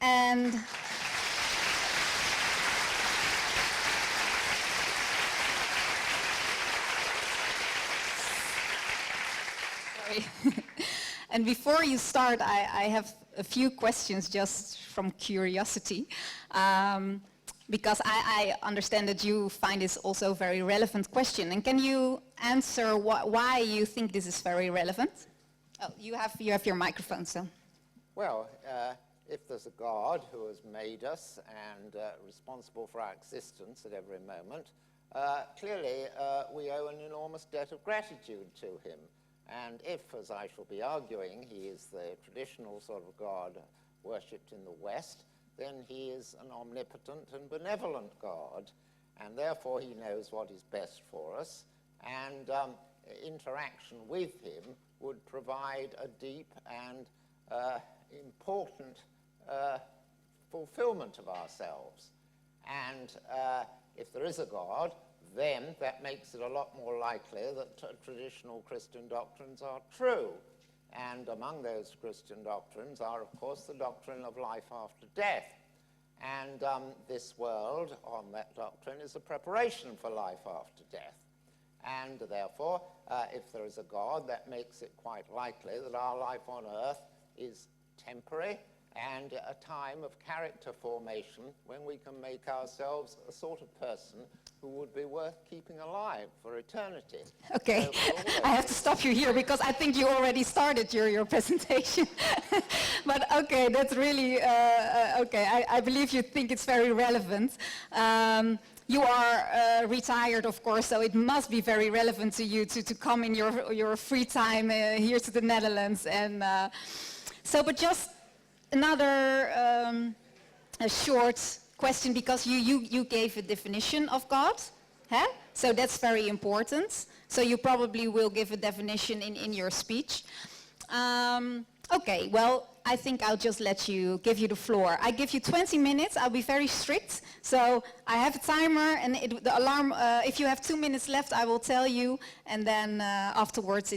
And sorry. And before you start, I have a few questions just from curiosity. Because I understand that you find this also a very relevant question. And can you answer why you think this is very relevant? Oh, you have your microphone, so. Well, if there's a God who has made us and responsible for our existence at every moment, clearly we owe an enormous debt of gratitude to him. And if, as I shall be arguing, he is the traditional sort of God worshipped in the West, then he is an omnipotent and benevolent God, and therefore he knows what is best for us, and interaction with him would provide a deep and important fulfillment of ourselves. And if there is a God, then that makes it a lot more likely that traditional Christian doctrines are true. And among those Christian doctrines are, of course, the doctrine of life after death. And this world, on that doctrine, is a preparation for life after death. And therefore, if there is a God, that makes it quite likely that our life on earth is temporary and a time of character formation when we can make ourselves a sort of person who would be worth keeping alive for eternity. Okay, I have to stop you here because I think you already started your presentation. But okay, that's really, okay, I believe you think it's very relevant. You are retired, of course, so it must be very relevant to you to come in your free time here to the Netherlands. And so, but just another a short question, because you gave a definition of God, huh? So that's very important. So you probably will give a definition in your speech. Okay, well, I think I'll just give you the floor. I give you 20 minutes. I'll be very strict. So I have a timer, and the alarm, if you have 2 minutes left, I will tell you. And then afterwards,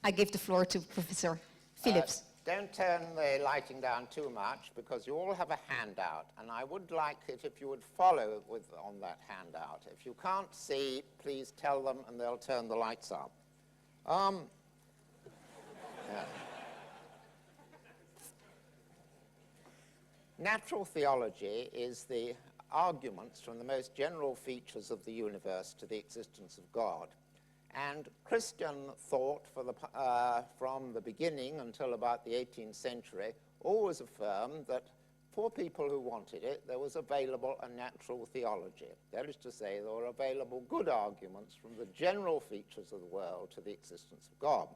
I give the floor to Professor Philipse. Don't turn the lighting down too much, because you all have a handout, and I would like it if you would follow on that handout. If you can't see, please tell them, and they'll turn the lights up. Yeah. Natural theology is the arguments from the most general features of the universe to the existence of God. And Christian thought from the beginning until about the 18th century always affirmed that for people who wanted it, there was available a natural theology. That is to say, there were available good arguments from the general features of the world to the existence of God.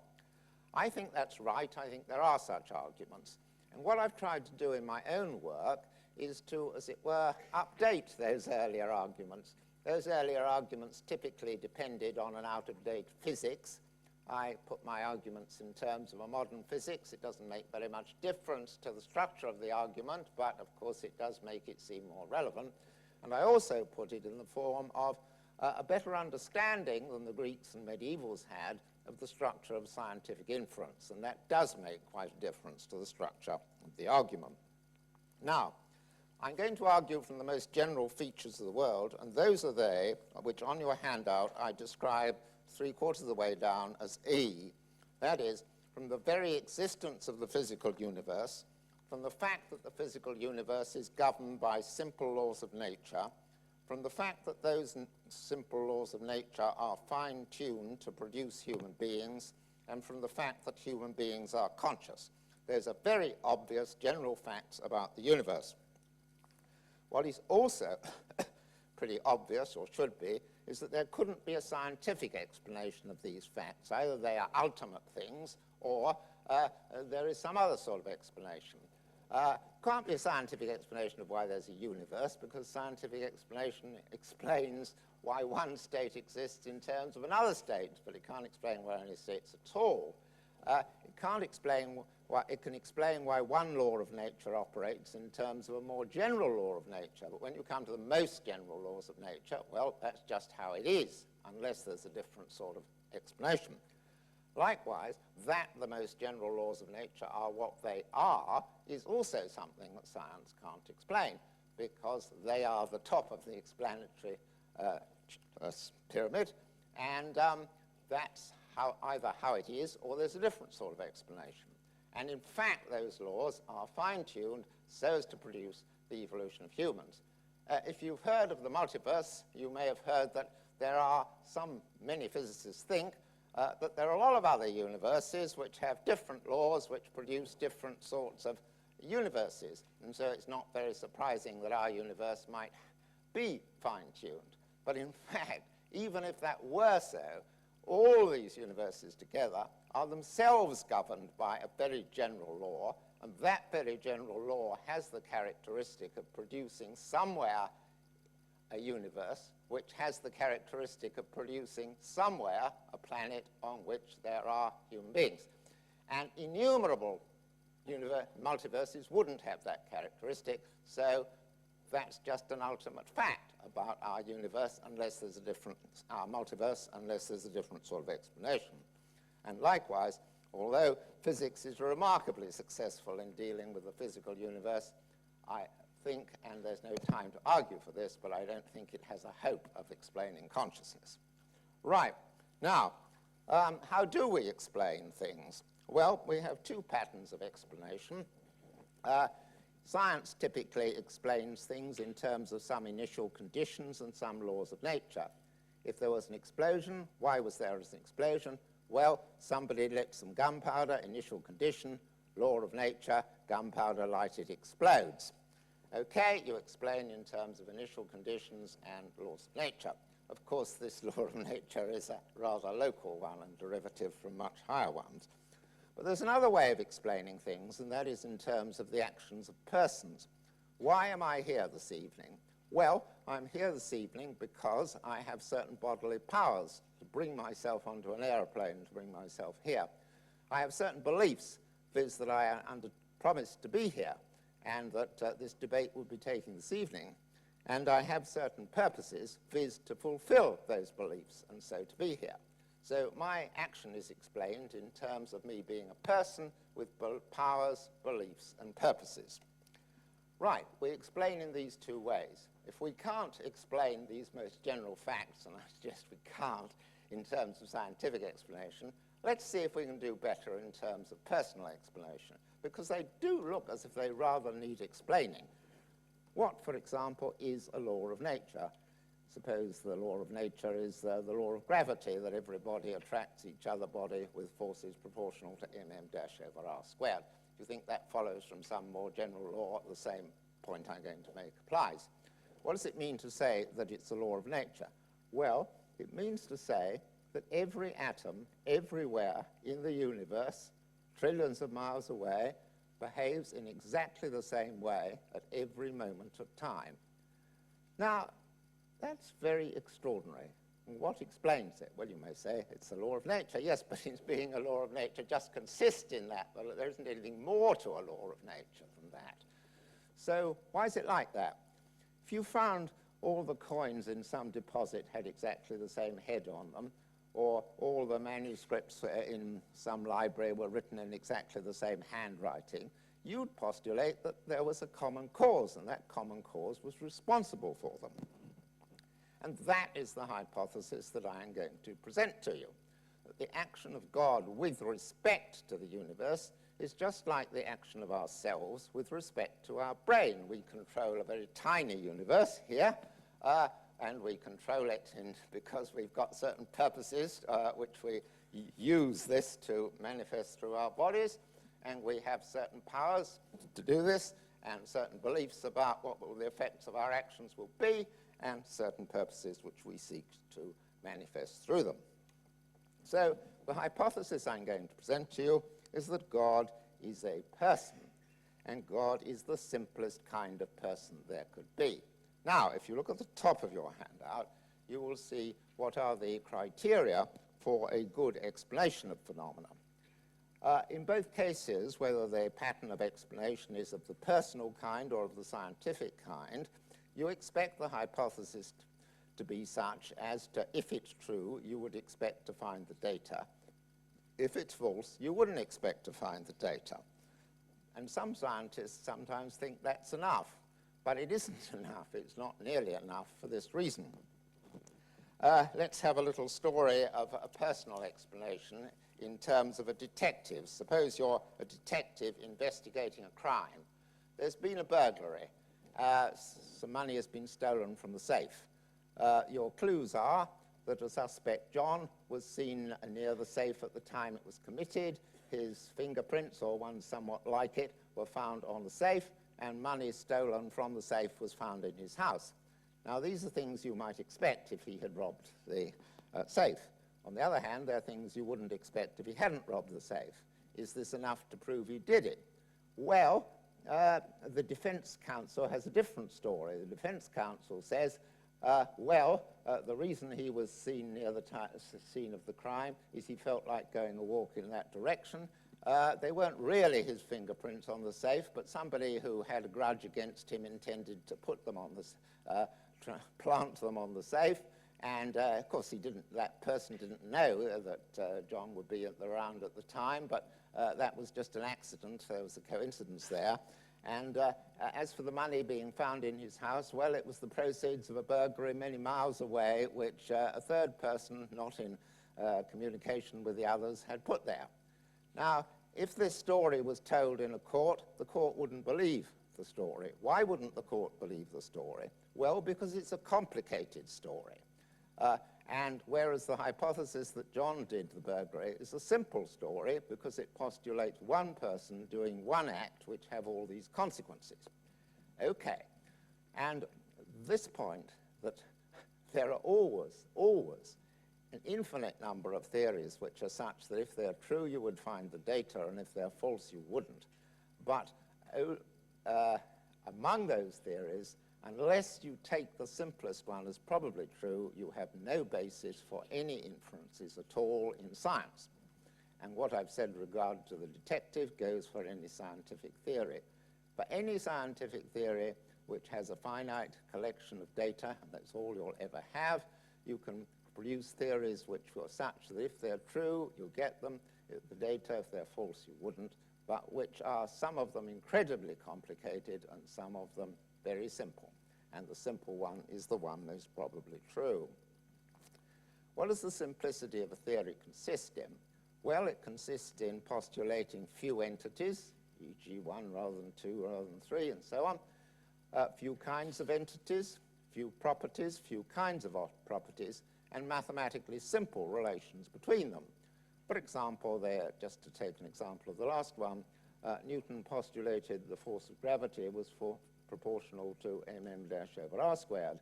I think that's right. I think there are such arguments. And what I've tried to do in my own work is to, as it were, update those earlier arguments. Those earlier arguments typically depended on an out-of-date physics. I put my arguments in terms of a modern physics. It doesn't make very much difference to the structure of the argument, but of course it does make it seem more relevant. And I also put it in the form of a better understanding than the Greeks and medievals had of the structure of scientific inference. And that does make quite a difference to the structure of the argument. Now, I'm going to argue from the most general features of the world, and those are they which on your handout I describe 3/4 of the way down as E. That is, from the very existence of the physical universe, from the fact that the physical universe is governed by simple laws of nature, from the fact that those simple laws of nature are fine-tuned to produce human beings, and from the fact that human beings are conscious. There's a very obvious general facts about the universe. What is also pretty obvious, or should be, is that there couldn't be a scientific explanation of these facts. Either they are ultimate things, or there is some other sort of explanation. Can't be a scientific explanation of why there's a universe, because scientific explanation explains why one state exists in terms of another state, but it can't explain why any states at all. It can explain why one law of nature operates in terms of a more general law of nature, but when you come to the most general laws of nature, well, that's just how it is, unless there's a different sort of explanation. Likewise, that the most general laws of nature are what they are is also something that science can't explain, because they are the top of the explanatory pyramid, and that's either how it is or there's a different sort of explanation. And in fact, those laws are fine-tuned so as to produce the evolution of humans. If you've heard of the multiverse, you may have heard that there are many physicists think that there are a lot of other universes which have different laws which produce different sorts of universes. And so it's not very surprising that our universe might be fine-tuned. But in fact, even if that were so, all these universes together are themselves governed by a very general law, and that very general law has the characteristic of producing somewhere a universe which has the characteristic of producing somewhere a planet on which there are human beings. And innumerable multiverses wouldn't have that characteristic, so that's just an ultimate fact about our universe unless there's a different, our multiverse, unless there's a different sort of explanation. And likewise, although physics is remarkably successful in dealing with the physical universe, I think, and there's no time to argue for this, but I don't think it has a hope of explaining consciousness. Right. Now, how do we explain things? Well, we have two patterns of explanation. Science typically explains things in terms of some initial conditions and some laws of nature. If there was an explosion, why was there an explosion? Well, somebody lit some gunpowder, initial condition, law of nature, gunpowder lighted explodes. Okay, you explain in terms of initial conditions and laws of nature. Of course, this law of nature is a rather local one and derivative from much higher ones. But there's another way of explaining things, and that is in terms of the actions of persons. Why am I here this evening? Well, I'm here this evening because I have certain bodily powers to bring myself onto an aeroplane, to bring myself here. I have certain beliefs, viz. That I promised to be here, and that this debate will be taking this evening. And I have certain purposes, viz. To fulfill those beliefs, and so to be here. So my action is explained in terms of me being a person with powers, beliefs, and purposes. Right, we explain in these two ways. If we can't explain these most general facts, and I suggest we can't in terms of scientific explanation, let's see if we can do better in terms of personal explanation, because they do look as if they rather need explaining. What, for example, is a law of nature? Suppose the law of nature is the law of gravity, that every body attracts each other body with forces proportional to mm-r². Do you think that follows from some more general law? The same point I'm going to make applies. What does it mean to say that it's a law of nature? Well, it means to say that every atom, everywhere in the universe, trillions of miles away, behaves in exactly the same way at every moment of time. Now, that's very extraordinary. And what explains it? Well, you may say it's the law of nature. Yes, but its being a law of nature just consists in that. Well, there isn't anything more to a law of nature than that. So why is it like that? If you found all the coins in some deposit had exactly the same head on them, or all the manuscripts in some library were written in exactly the same handwriting, you'd postulate that there was a common cause, and that common cause was responsible for them. And that is the hypothesis that I am going to present to you, that the action of God with respect to the universe is just like the action of ourselves with respect to our brain. We control a very tiny universe here, and we control it because we've got certain purposes which we use this to manifest through our bodies, and we have certain powers to do this, and certain beliefs about what the effects of our actions will be, and certain purposes which we seek to manifest through them. So the hypothesis I'm going to present to you is that God is a person, and God is the simplest kind of person there could be. Now, if you look at the top of your handout, you will see what are the criteria for a good explanation of phenomena. In both cases, whether the pattern of explanation is of the personal kind or of the scientific kind, you expect the hypothesis to be such as to, if it's true, you would expect to find the data if it's false, you wouldn't expect to find the data. And some scientists sometimes think that's enough, but it isn't enough. It's not nearly enough for this reason. Let's have a little story of a personal explanation in terms of a detective. Suppose you're a detective investigating a crime. There's been a burglary. Some money has been stolen from the safe. Your clues are that a suspect, John, was seen near the safe at the time it was committed. His fingerprints, or one somewhat like it, were found on the safe, and money stolen from the safe was found in his house. Now, these are things you might expect if he had robbed the safe. On the other hand, there are things you wouldn't expect if he hadn't robbed the safe. Is this enough to prove he did it? Well, the defense counsel has a different story. The defense counsel says, the reason he was seen near the scene of the crime is he felt like going a walk in that direction. They weren't really his fingerprints on the safe, but somebody who had a grudge against him intended to put them on the, plant them on the safe. And of course, that person didn't know that John would be around at the time, but that was just an accident. There was a coincidence there. And as for the money being found in his house, well, it was the proceeds of a burglary many miles away, which a third person, not in communication with the others, had put there. Now, if this story was told in a court, the court wouldn't believe the story. Why wouldn't the court believe the story? Well, because it's a complicated story. And whereas the hypothesis that John did the burglary is a simple story because it postulates one person doing one act which have all these consequences. Okay, and this point that there are always an infinite number of theories which are such that if they're true you would find the data, and if they're false you wouldn't. But among those theories, unless you take the simplest one as probably true, you have no basis for any inferences at all in science. And what I've said with regard to the detective goes for any scientific theory. For any scientific theory which has a finite collection of data, and that's all you'll ever have, you can produce theories which are such that if they're true, you'll get them, the data, if they're false, you wouldn't, but which are some of them incredibly complicated and some of them very simple. And the simple one is the one most probably true. What does the simplicity of a theory consist in? Well, it consists in postulating few entities, e.g. one rather than two rather than three, and so on, few kinds of entities, few properties, few kinds of properties, and mathematically simple relations between them. For example, just to take an example of the last one, Newton postulated the force of gravity was proportional to mm dash over r squared,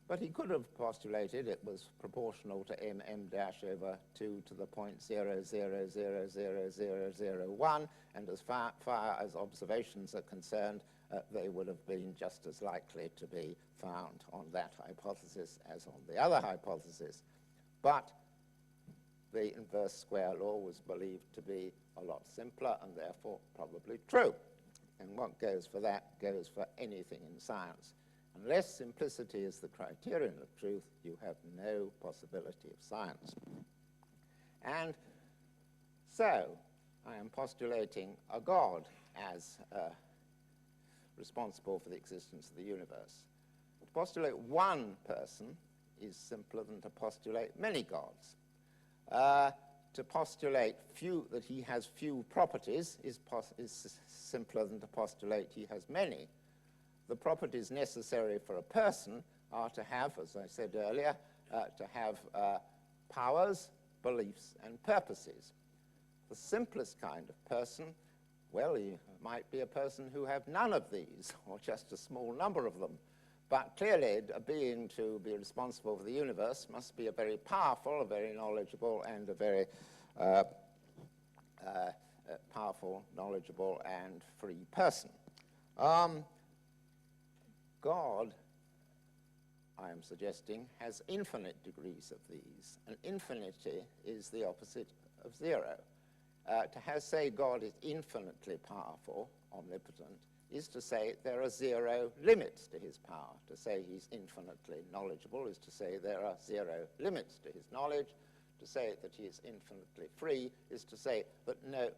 but he could have postulated it was proportional to mm dash over 2 to the 0.00000001, and as far as observations are concerned, they would have been just as likely to be found on that hypothesis as on the other hypothesis. But the inverse square law was believed to be a lot simpler and therefore probably true. And what goes for that goes for anything in science. Unless simplicity is the criterion of truth, you have no possibility of science. And so I am postulating a God as responsible for the existence of the universe. To postulate one person is simpler than to postulate many gods. To postulate that he has few properties is simpler than to postulate he has many. The properties necessary for a person are to have, as I said earlier, powers, beliefs, and purposes. The simplest kind of person, well, he might be a person who have none of these, or just a small number of them. But clearly, a being to be responsible for the universe must be a very powerful, a very knowledgeable, and a very powerful, knowledgeable, and free person. God, I am suggesting, has infinite degrees of these, and infinity is the opposite of zero. To say God is infinitely powerful, omnipotent, is to say there are zero limits to his power. To say he's infinitely knowledgeable is to say there are zero limits to his knowledge. To say that he is infinitely free is to say that no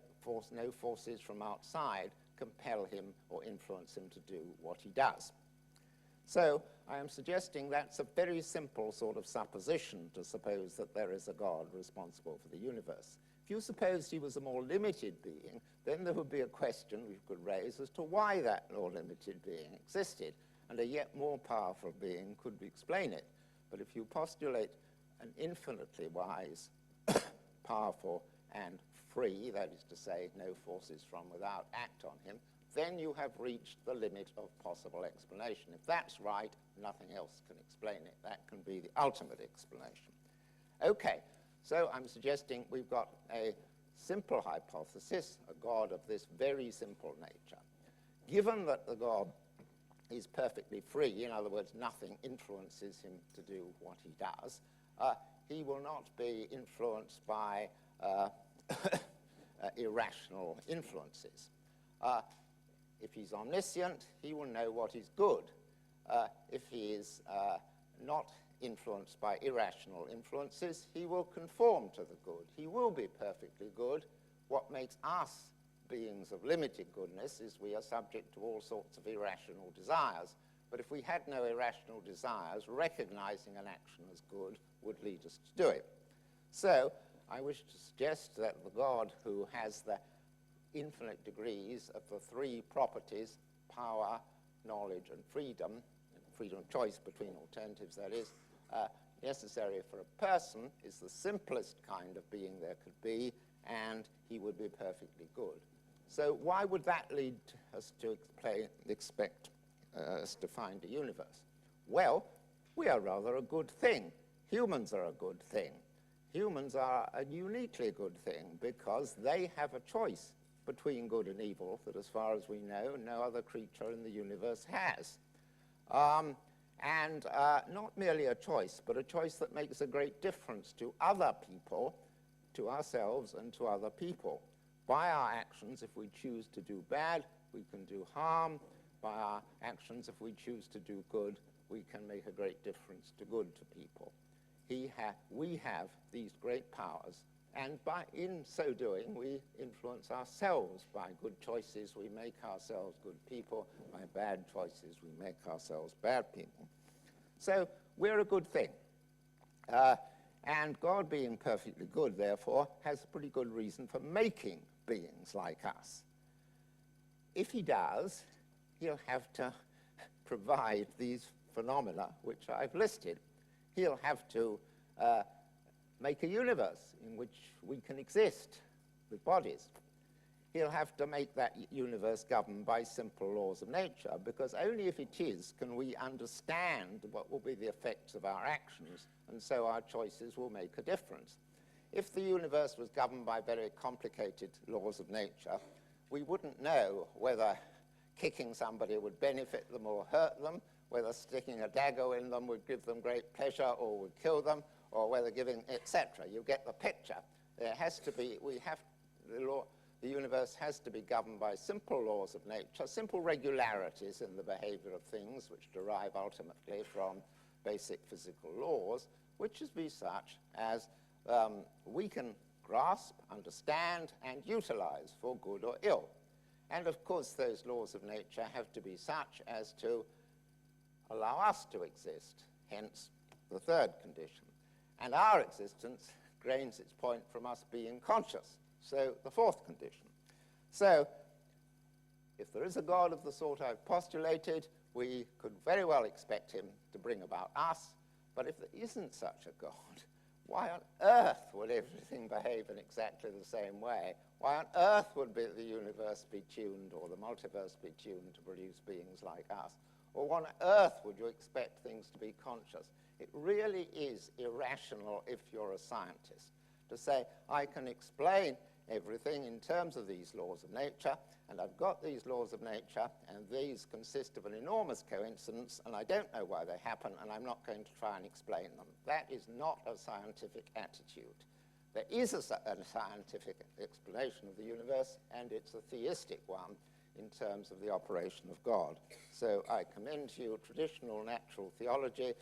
forces from outside compel him or influence him to do what he does. So I am suggesting that's a very simple sort of supposition, to suppose that there is a God responsible for the universe. If you supposed he was a more limited being, then there would be a question we could raise as to why that more limited being existed, and a yet more powerful being could explain it. But if you postulate an infinitely wise, powerful, and free, that is to say, no forces from without act on him, then you have reached the limit of possible explanation. If that's right, nothing else can explain it. That can be the ultimate explanation. Okay, so I'm suggesting we've got a simple hypothesis, a God of this very simple nature. Given that the God is perfectly free, in other words, nothing influences him to do what he does, he will not be influenced by irrational influences. If he's omniscient, he will know what is good. If he is not influenced by irrational influences, he will conform to the good. He will be perfectly good. What makes us beings of limited goodness is we are subject to all sorts of irrational desires. But if we had no irrational desires, recognizing an action as good would lead us to do it. So I wish to suggest that the God who has the infinite degrees of the three properties, power, knowledge, and freedom of choice between alternatives, that is, necessary for a person, is the simplest kind of being there could be, and he would be perfectly good. So why would that lead us to expect us to find a universe? Well, we are rather a good thing. Humans are a good thing. Humans are a uniquely good thing because they have a choice between good and evil that, as far as we know, no other creature in the universe has. And not merely a choice, but a choice that makes a great difference to other people, to ourselves, and to other people. By our actions, if we choose to do bad, we can do harm. By our actions, if we choose to do good, we can make a great difference to good to people. We have these great powers, and in so doing, we influence ourselves. By good choices, we make ourselves good people. By bad choices, we make ourselves bad people. So we're a good thing. And God, being perfectly good, therefore, has a pretty good reason for making beings like us. If he does, he'll have to provide these phenomena which I've listed. He'll have to make a universe in which we can exist with bodies. He'll have to make that universe governed by simple laws of nature, because only if it is can we understand what will be the effects of our actions, and so our choices will make a difference. If the universe was governed by very complicated laws of nature, we wouldn't know whether kicking somebody would benefit them or hurt them, whether sticking a dagger in them would give them great pleasure or would kill them, or whether giving, etc. You get the picture. There has to be, the universe has to be governed by simple laws of nature, simple regularities in the behavior of things which derive ultimately from basic physical laws, which is be such as we can grasp, understand, and utilize for good or ill. And of course, those laws of nature have to be such as to allow us to exist, hence the third condition. And our existence gains its point from us being conscious, so the fourth condition. So if there is a God of the sort I've postulated, we could very well expect him to bring about us. But if there isn't such a God, why on earth would everything behave in exactly the same way? Why on earth would the universe be tuned or the multiverse be tuned to produce beings like us? Or why on earth would you expect things to be conscious? It really is irrational, if you're a scientist, to say, I can explain everything in terms of these laws of nature, and I've got these laws of nature, and these consist of an enormous coincidence, and I don't know why they happen, and I'm not going to try and explain them. That is not a scientific attitude. There is a scientific explanation of the universe, and it's a theistic one in terms of the operation of God. So I commend to you traditional natural theology,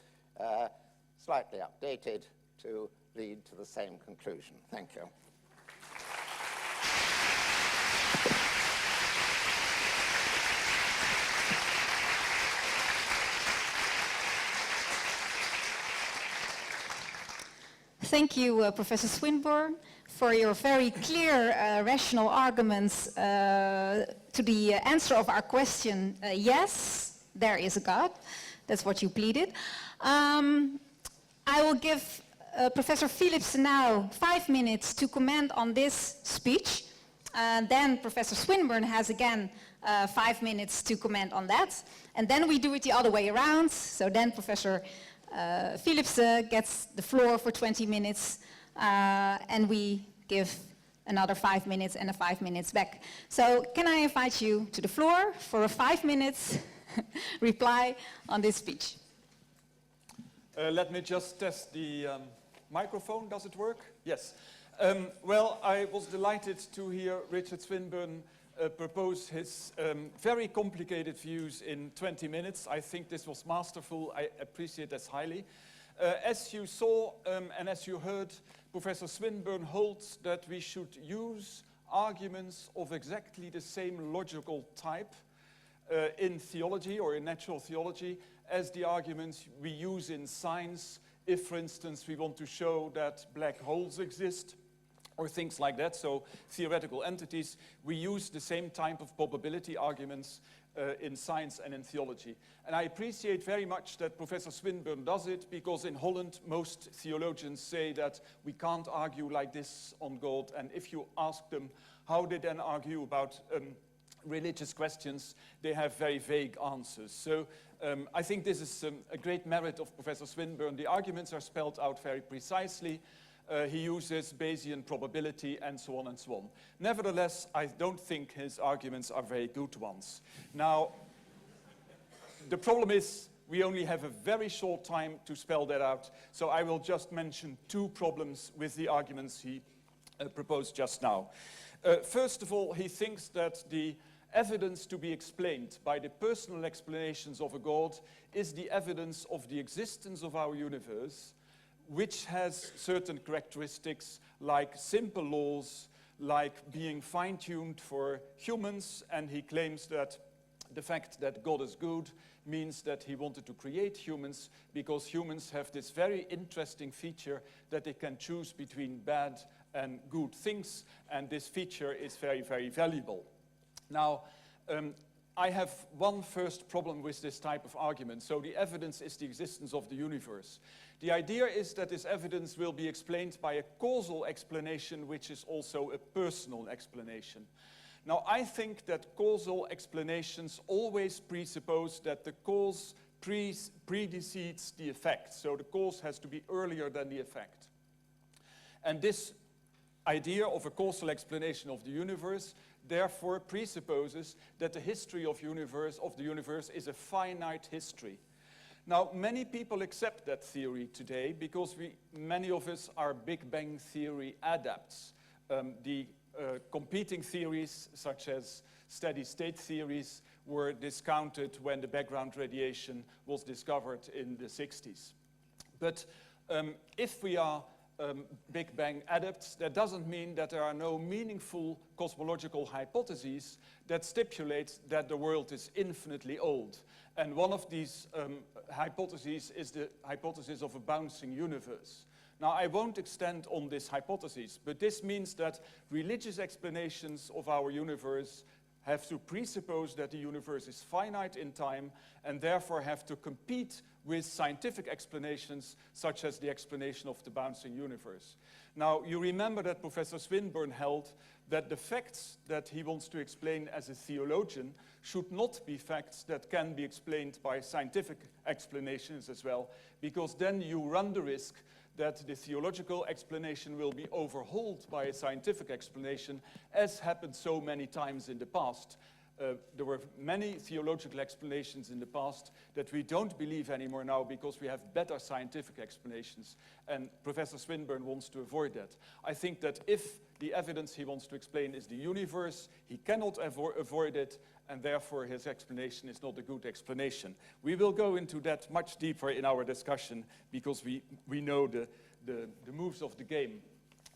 slightly updated to lead to the same conclusion. Thank you. Thank you, Professor Swinburne, for your very clear, rational arguments to the answer of our question, yes, there is a God. That's what you pleaded. I will give Professor Philipse now 5 minutes to comment on this speech. Then Professor Swinburne has again 5 minutes to comment on that. And then we do it the other way around. So then Professor Philipse gets the floor for 20 minutes, and we give another 5 minutes and a 5 minutes back. So can I invite you to the floor for a 5 minutes reply on this speech? Let me just test the microphone. Does it work? Yes. Well, I was delighted to hear Richard Swinburne propose his very complicated views in 20 minutes. I think this was masterful. I appreciate this highly. As you saw and as you heard, Professor Swinburne holds that we should use arguments of exactly the same logical type in theology or in natural theology as the arguments we use in science if, for instance, we want to show that black holes exist or things like that, so theoretical entities. We use the same type of probability arguments in science and in theology. And I appreciate very much that Professor Swinburne does it, because in Holland most theologians say that we can't argue like this on God, and if you ask them how they then argue about religious questions, they have very vague answers. So I think this is a great merit of Professor Swinburne. The arguments are spelled out very precisely. He uses Bayesian probability and so on and so on. Nevertheless, I don't think his arguments are very good ones. Now, the problem is we only have a very short time to spell that out, so I will just mention 2 problems with the arguments he proposed just now. First of all, he thinks that the evidence to be explained by the personal explanations of a God is the evidence of the existence of our universe, which has certain characteristics like simple laws, like being fine-tuned for humans, and he claims that the fact that God is good means that he wanted to create humans because humans have this very interesting feature that they can choose between bad and good things, and this feature is very, very valuable. Now, I have one first problem with this type of argument. So the evidence is the existence of the universe. The idea is that this evidence will be explained by a causal explanation, which is also a personal explanation. Now, I think that causal explanations always presuppose that the cause precedes the effect. So the cause has to be earlier than the effect. And this idea of a causal explanation of the universe therefore presupposes that the history of the universe is a finite history. Now, many people accept that theory today because many of us are Big Bang Theory adepts. The competing theories, such as steady-state theories, were discounted when the background radiation was discovered in the 60s. But if we are Big Bang adepts, that doesn't mean that there are no meaningful cosmological hypotheses that stipulate that the world is infinitely old. And one of these hypotheses is the hypothesis of a bouncing universe. Now, I won't extend on this hypothesis, but this means that religious explanations of our universe have to presuppose that the universe is finite in time and therefore have to compete with scientific explanations such as the explanation of the bouncing universe. Now, you remember that Professor Swinburne held that the facts that he wants to explain as a theologian should not be facts that can be explained by scientific explanations as well, because then you run the risk that the theological explanation will be overhauled by a scientific explanation, as happened so many times in the past. There were many theological explanations in the past that we don't believe anymore now because we have better scientific explanations, and Professor Swinburne wants to avoid that. I think that if the evidence he wants to explain is the universe, he cannot avoid it, and therefore his explanation is not a good explanation. We will go into that much deeper in our discussion because we know the the moves of the game.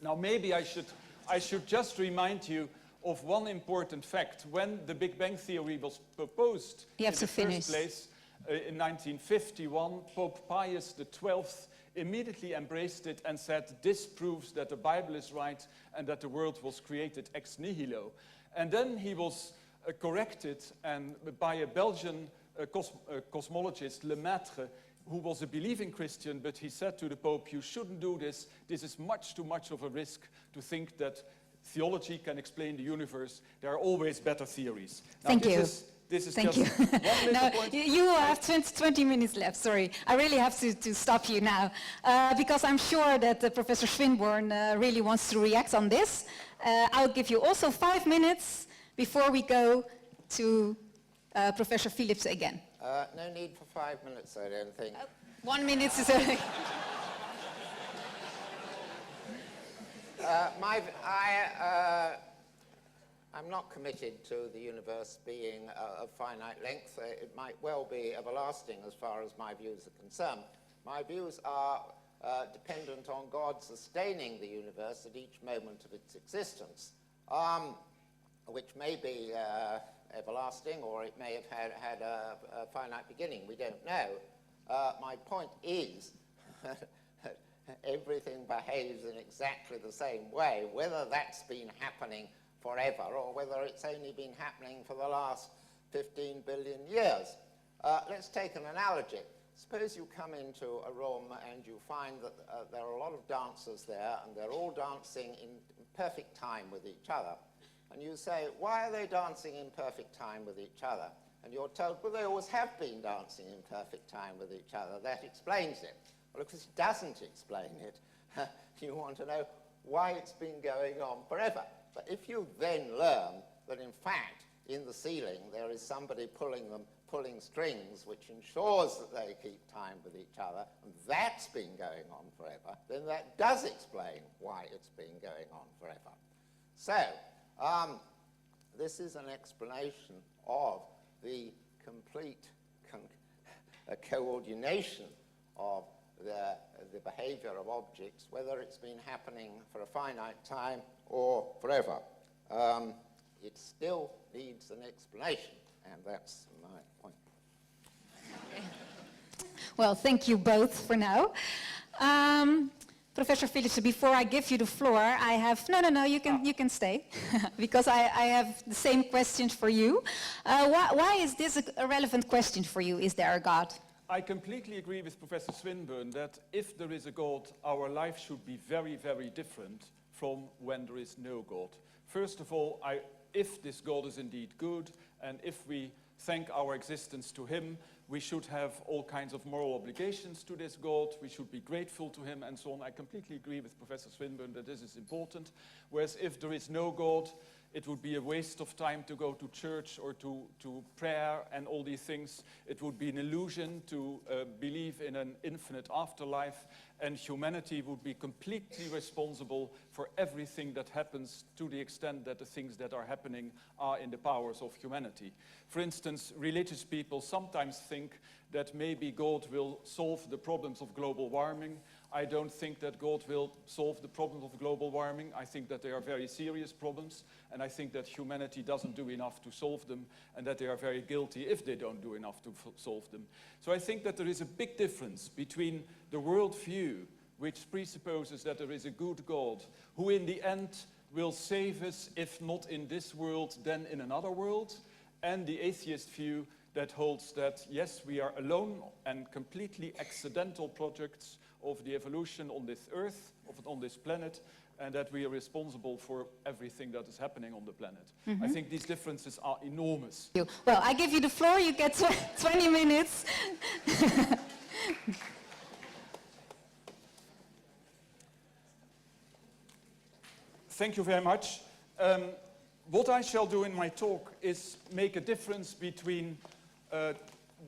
Now, maybe I should just remind you of one important fact. When the Big Bang Theory was proposed in the first place in 1951, Pope Pius XII immediately embraced it and said, this proves that the Bible is right and that the world was created ex nihilo. And then he was corrected by a Belgian cosmologist, Lemaitre, who was a believing Christian, but he said to the Pope, you shouldn't do this. This is much too much of a risk to think that theology can explain the universe. There are always better theories. Now, Thank you. This is Thank just you. one little Now, point. you have 20 minutes left, sorry. I really have to stop you now, because I'm sure that Professor Swinburne really wants to react on this. I'll give you also 5 minutes before we go to Professor Philipse again. No need for 5 minutes, I don't think. 1 minute is... I'm not committed to the universe being of finite length. It might well be everlasting as far as my views are concerned. My views are dependent on God sustaining the universe at each moment of its existence, which may be everlasting, or it may have had a finite beginning. We don't know. My point is everything behaves in exactly the same way, whether that's been happening forever or whether it's only been happening for the last 15 billion years. Let's take an analogy. Suppose you come into a room and you find that there are a lot of dancers there and they're all dancing in perfect time with each other. And you say, why are they dancing in perfect time with each other? And you're told, well, they always have been dancing in perfect time with each other. That explains it. Well, of course, it doesn't explain it. You want to know why it's been going on forever. But if you then learn that, in fact, in the ceiling there is somebody pulling strings which ensures that they keep time with each other, and that's been going on forever, then that does explain why it's been going on forever. So, this is an explanation of the complete coordination of the behavior of objects, whether it's been happening for a finite time or forever. It still needs an explanation, and that's my point. Okay. Well, thank you both for now. Professor Philipse, before I give you the floor, I have... No, you can stay, because I have the same question for you. Why is this a relevant question for you? Is there a God? I completely agree with Professor Swinburne that if there is a God, our life should be very, very different from when there is no God. First of all, if this God is indeed good, and if we thank our existence to him, we should have all kinds of moral obligations to this God, we should be grateful to him, and so on. I completely agree with Professor Swinburne that this is important. Whereas if there is no God, it would be a waste of time to go to church or to prayer and all these things. It would be an illusion to believe in an infinite afterlife, and humanity would be completely responsible for everything that happens, to the extent that the things that are happening are in the powers of humanity. For instance, religious people sometimes think that maybe God will solve the problems of global warming. I don't think that God will solve the problem of global warming. I think that they are very serious problems, and I think that humanity doesn't do enough to solve them, and that they are very guilty if they don't do enough to solve them. So I think that there is a big difference between the worldview, which presupposes that there is a good God, who in the end will save us, if not in this world, then in another world, and the atheist view that holds that, yes, we are alone and completely accidental projects of the evolution on this earth, on this planet, and that we are responsible for everything that is happening on the planet. I think these differences are enormous. Well, I give you the floor, you get 20 minutes. Thank you very much. What I shall do in my talk is make a difference between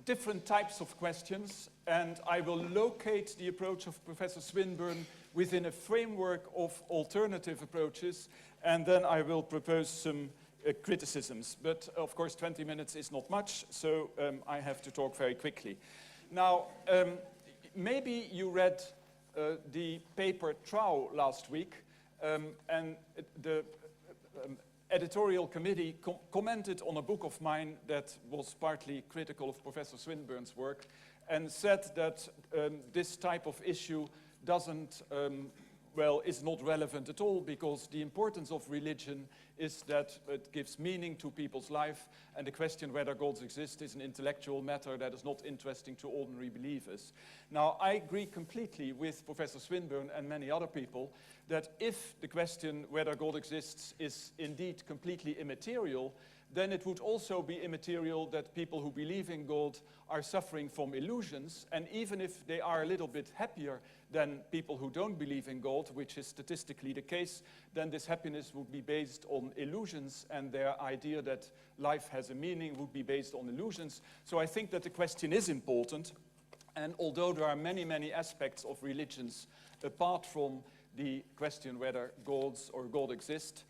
different types of questions, and I will locate the approach of Professor Swinburne within a framework of alternative approaches, and then I will propose some criticisms. But of course 20 minutes is not much, so I have to talk very quickly. Now, maybe you read the paper Trow last week, and the editorial committee commented on a book of mine that was partly critical of Professor Swinburne's work, and said that this type of issue doesn't, is not relevant at all, because the importance of religion is that it gives meaning to people's life, and the question whether gods exist is an intellectual matter that is not interesting to ordinary believers. Now, I agree completely with Professor Swinburne and many other people that if the question whether God exists is indeed completely immaterial, then it would also be immaterial that people who believe in God are suffering from illusions, and even if they are a little bit happier than people who don't believe in God, which is statistically the case, then this happiness would be based on illusions, and their idea that life has a meaning would be based on illusions. So I think that the question is important, and although there are many, many aspects of religions apart from the question whether gods or God exist,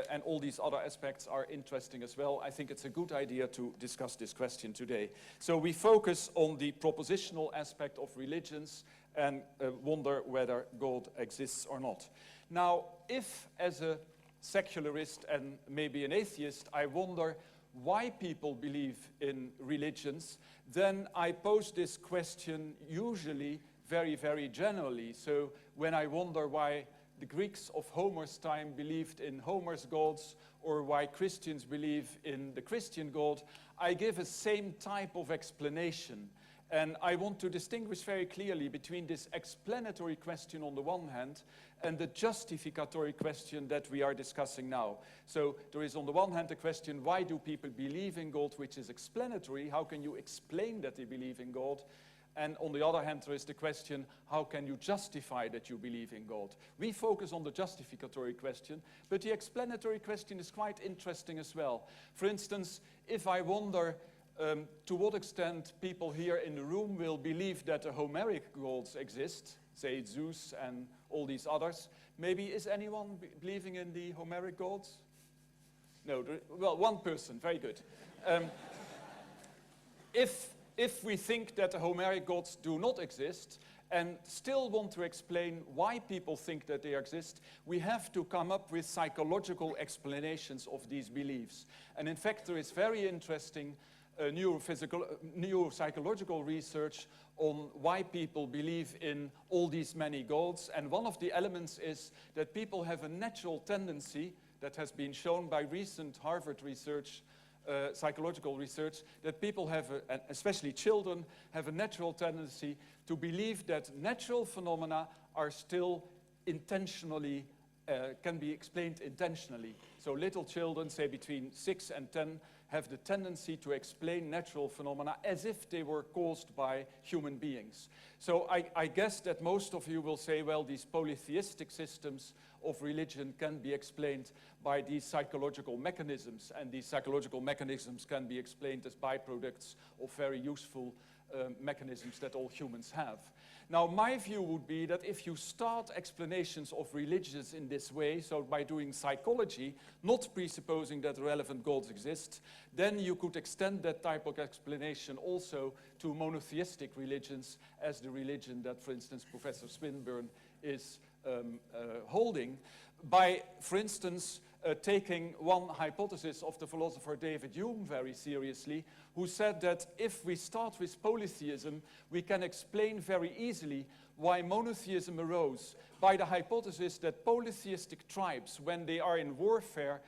and all these other aspects are interesting as well, I think it's a good idea to discuss this question today. So we focus on the propositional aspect of religions and wonder whether God exists or not. Now, if as a secularist and maybe an atheist, I wonder why people believe in religions, then I pose this question usually very, very generally. So when I wonder why the Greeks of Homer's time believed in Homer's gods, or why Christians believe in the Christian God, I give a same type of explanation. And I want to distinguish very clearly between this explanatory question on the one hand and the justificatory question that we are discussing now. So there is on the one hand the question, why do people believe in God, which is explanatory? How can you explain that they believe in God? And on the other hand, there is the question, how can you justify that you believe in God? We focus on the justificatory question, but the explanatory question is quite interesting as well. For instance, if I wonder to what extent people here in the room will believe that the Homeric gods exist, say Zeus and all these others, maybe is anyone believing in the Homeric gods? No, well, one person, very good. If we think that the Homeric gods do not exist and still want to explain why people think that they exist, we have to come up with psychological explanations of these beliefs. And in fact, there is very interesting neuropsychological research on why people believe in all these many gods. And one of the elements is that people have a natural tendency that has been shown by recent Harvard research, psychological research, that people have, especially children, have a natural tendency to believe that natural phenomena are still intentionally, can be explained intentionally. So little children, say between 6 and 10, have the tendency to explain natural phenomena as if they were caused by human beings. So I guess that most of you will say, well, these polytheistic systems of religion can be explained by these psychological mechanisms, and these psychological mechanisms can be explained as byproducts of very useful mechanisms that all humans have. Now, my view would be that if you start explanations of religions in this way, so by doing psychology, not presupposing that relevant gods exist, then you could extend that type of explanation also to monotheistic religions, as the religion that, for instance, Professor Swinburne is holding, by, for instance, taking one hypothesis of the philosopher David Hume very seriously, who said that if we start with polytheism, we can explain very easily why monotheism arose by the hypothesis that polytheistic tribes, when they are in warfare,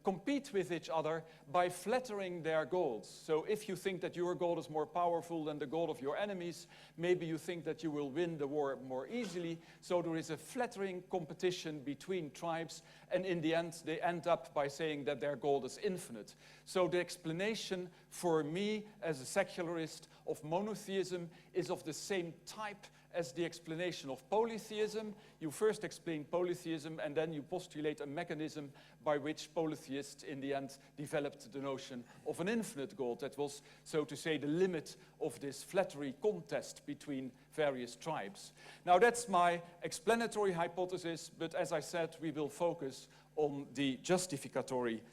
compete with each other by flattering their gods. So if you think that your god is more powerful than the god of your enemies, maybe you think that you will win the war more easily. So there is a flattering competition between tribes, and in the end, they end up by saying that their god is infinite. So the explanation for me as a secularist of monotheism is of the same type as the explanation of polytheism. You first explain polytheism, and then you postulate a mechanism by which polytheists in the end developed the notion of an infinite God that was, so to say, the limit of this flattery contest between various tribes. Now, that's my explanatory hypothesis, but as I said, we will focus on the justificatory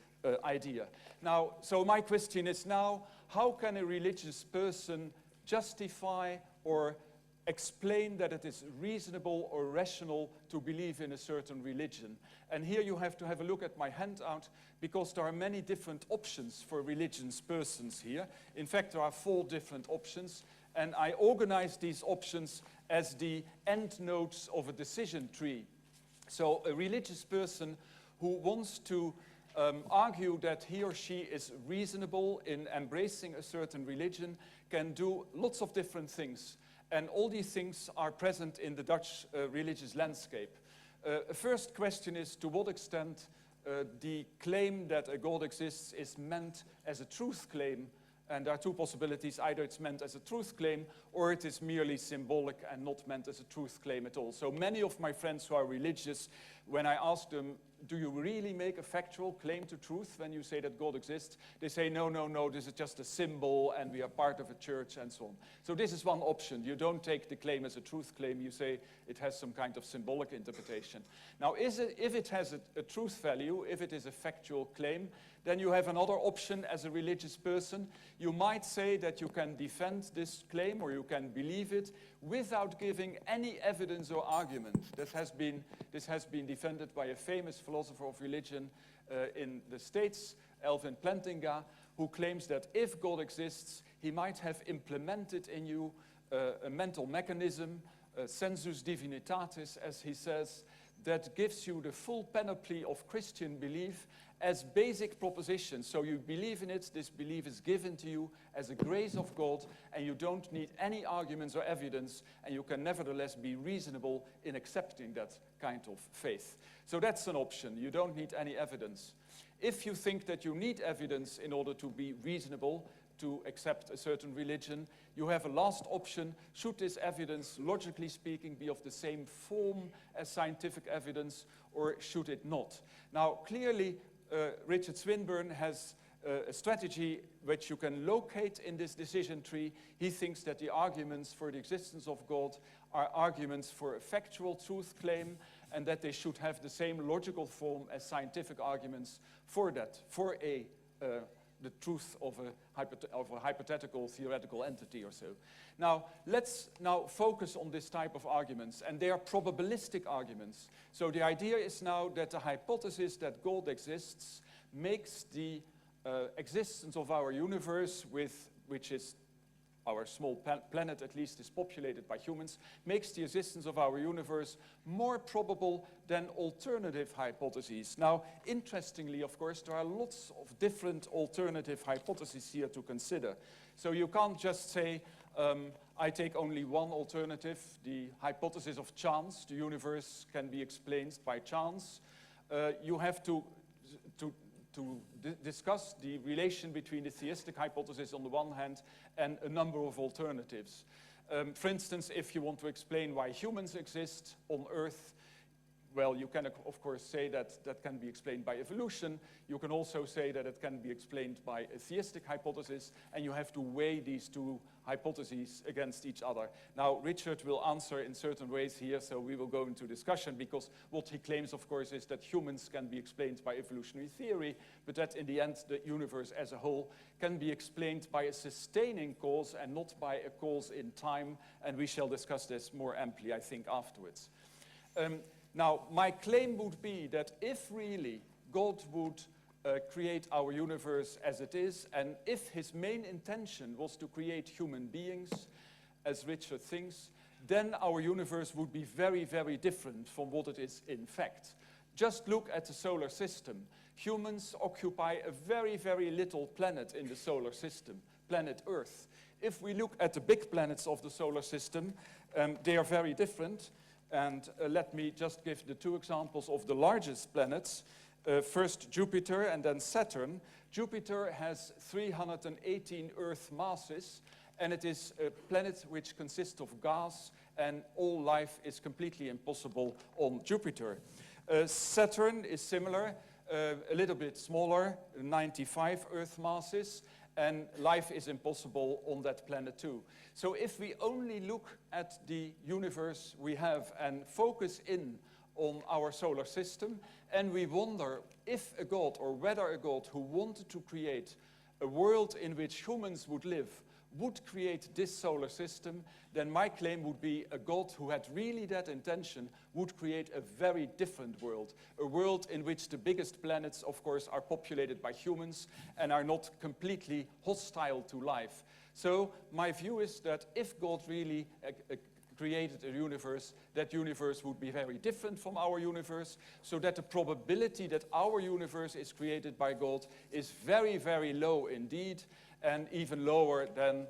idea. Now, so my question is now, how can a religious person justify or explain that it is reasonable or rational to believe in a certain religion. And here you have to have a look at my handout, because there are many different options for religious persons here. In fact, there are 4 different options, and I organize these options as the end nodes of a decision tree. So a religious person who wants to argue that he or she is reasonable in embracing a certain religion can do lots of different things. And all these things are present in the Dutch religious landscape. First question is, to what extent the claim that a God exists is meant as a truth claim. And there are 2 possibilities: either it's meant as a truth claim, or it is merely symbolic and not meant as a truth claim at all. So many of my friends who are religious, when I ask them, do you really make a factual claim to truth when you say that God exists? They say, no, this is just a symbol and we are part of a church and so on. So this is one option. You don't take the claim as a truth claim, you say it has some kind of symbolic interpretation. Now, if it has a truth value, if it is a factual claim, then you have another option as a religious person. You might say that you can defend this claim, or you can believe it, without giving any evidence or argument. This has been defended by a famous philosopher of religion in the States, Alvin Plantinga, who claims that if God exists, he might have implemented in you a mental mechanism, sensus divinitatis, as he says, that gives you the full panoply of Christian belief as basic propositions. So you believe in it, this belief is given to you as a grace of God, and you don't need any arguments or evidence, and you can nevertheless be reasonable in accepting that kind of faith. So that's an option. You don't need any evidence. If you think that you need evidence in order to be reasonable, to accept a certain religion, you have a last option. Should this evidence, logically speaking, be of the same form as scientific evidence, or should it not? Now, clearly, Richard Swinburne has a strategy which you can locate in this decision tree. He thinks that the arguments for the existence of God are arguments for a factual truth claim, and that they should have the same logical form as scientific arguments for that, for the truth of a hypothetical theoretical entity or so. Now, let's now focus on this type of arguments, and they are probabilistic arguments. So the idea is now that the hypothesis that God exists makes the existence of our universe, which is our small planet at least is populated by humans, makes the existence of our universe more probable than alternative hypotheses. Now, interestingly, of course, there are lots of different alternative hypotheses here to consider. So you can't just say, I take only one alternative, the hypothesis of chance. The universe can be explained by chance. You have to discuss the relation between the theistic hypothesis on the one hand and a number of alternatives. For instance, if you want to explain why humans exist on Earth, well, you can, of course, say that that can be explained by evolution. You can also say that it can be explained by a theistic hypothesis, and you have to weigh these 2 hypotheses against each other. Now, Richard will answer in certain ways here, so we will go into discussion, because what he claims, of course, is that humans can be explained by evolutionary theory, but that in the end, the universe as a whole can be explained by a sustaining cause and not by a cause in time, and we shall discuss this more amply, I think, afterwards. Now, my claim would be that if really God would create our universe as it is, and if his main intention was to create human beings, as Richard thinks, then our universe would be very, very different from what it is in fact. Just look at the solar system. Humans occupy a very, very little planet in the solar system, planet Earth. If we look at the big planets of the solar system, they are very different. And let me just give the 2 examples of the largest planets. First Jupiter and then Saturn. Jupiter has 318 Earth masses, and it is a planet which consists of gas, and all life is completely impossible on Jupiter. Saturn is similar, a little bit smaller, 95 Earth masses, and life is impossible on that planet too. So if we only look at the universe we have and focus in on our solar system, and we wonder if a God, or whether a God who wanted to create a world in which humans would live, would create this solar system, then my claim would be a God who had really that intention would create a very different world. A world in which the biggest planets, of course, are populated by humans and are not completely hostile to life. So my view is that if God really created a universe, that universe would be very different from our universe, so that the probability that our universe is created by God is very, very low indeed, and even lower than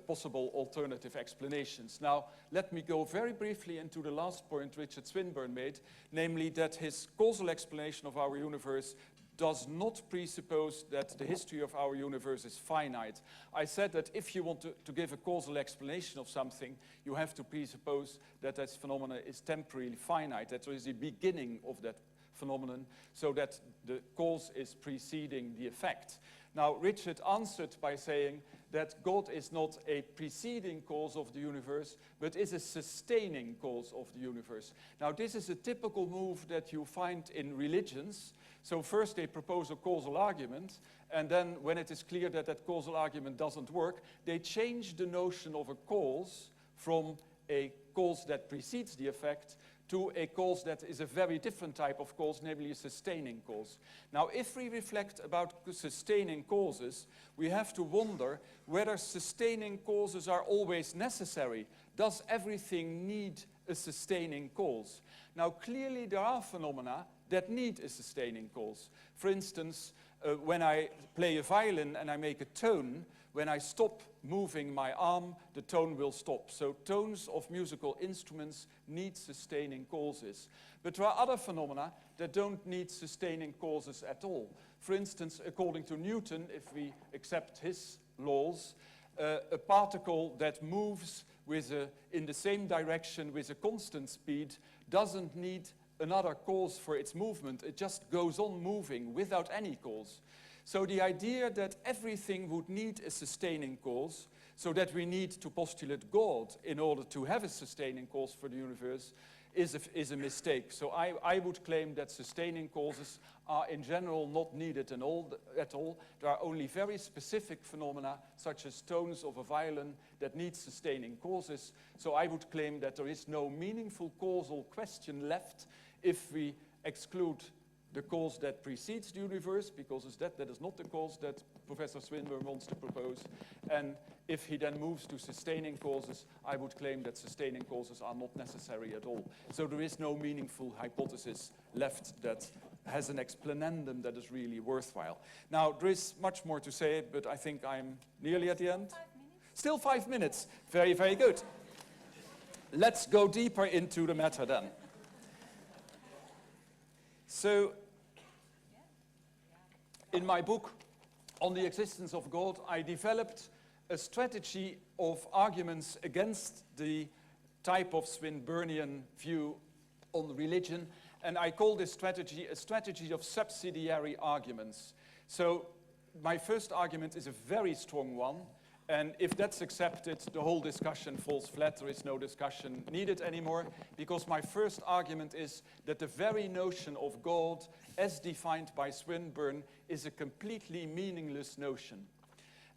possible alternative explanations. Now, let me go very briefly into the last point Richard Swinburne made, namely that his causal explanation of our universe does not presuppose that the history of our universe is finite. I said that if you want to give a causal explanation of something, you have to presuppose that that phenomenon is temporally finite, that there is a beginning of that phenomenon, so that the cause is preceding the effect. Now, Richard answered by saying that God is not a preceding cause of the universe, but is a sustaining cause of the universe. Now, this is a typical move that you find in religions. So first they propose a causal argument, and then when it is clear that that causal argument doesn't work, they change the notion of a cause from a cause that precedes the effect to a cause that is a very different type of cause, namely a sustaining cause. Now, if we reflect about sustaining causes, we have to wonder whether sustaining causes are always necessary. Does everything need a sustaining cause? Now, clearly there are phenomena that need a sustaining cause. For instance, when I play a violin and I make a tone, when I stop moving my arm, the tone will stop. So tones of musical instruments need sustaining causes. But there are other phenomena that don't need sustaining causes at all. For instance, according to Newton, if we accept his laws, a particle that moves in the same direction with a constant speed doesn't need another cause for its movement. It just goes on moving without any cause. So the idea that everything would need a sustaining cause, so that we need to postulate God in order to have a sustaining cause for the universe, is a mistake. So I would claim that sustaining causes are in general not needed at all. There are only very specific phenomena, such as tones of a violin, that need sustaining causes. So I would claim that there is no meaningful causal question left if we exclude the cause that precedes the universe, because that is not the cause that Professor Swinburne wants to propose. And if he then moves to sustaining causes, I would claim that sustaining causes are not necessary at all. So there is no meaningful hypothesis left that has an explanandum that is really worthwhile. Now, there is much more to say, but I think I'm nearly at the end. 5 minutes. Still 5 minutes. Very, very good. Let's go deeper into the matter then. So, in my book on the existence of God, I developed a strategy of arguments against the type of Swinburnian view on religion, and I call this strategy a strategy of subsidiary arguments. So, my first argument is a very strong one, and if that's accepted, the whole discussion falls flat. There is no discussion needed anymore, because my first argument is that the very notion of God, as defined by Swinburne, is a completely meaningless notion.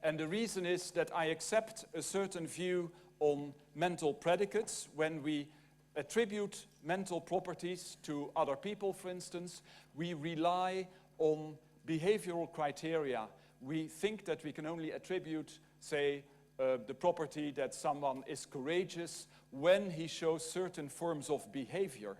And the reason is that I accept a certain view on mental predicates. When we attribute mental properties to other people, for instance, we rely on behavioral criteria. We think that we can only attribute, say, the property that someone is courageous when he shows certain forms of behavior.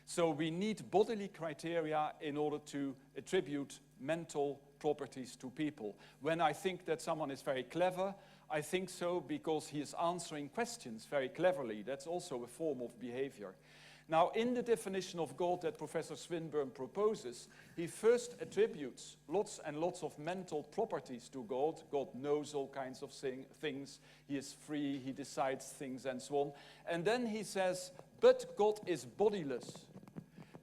So we need bodily criteria in order to attribute mental properties to people. When I think that someone is very clever, I think so because he is answering questions very cleverly. That's also a form of behavior. Now, in the definition of God that Professor Swinburne proposes, he first attributes lots and lots of mental properties to God. God knows all kinds of things. He is free, he decides things, and so on. And then he says, but God is bodiless.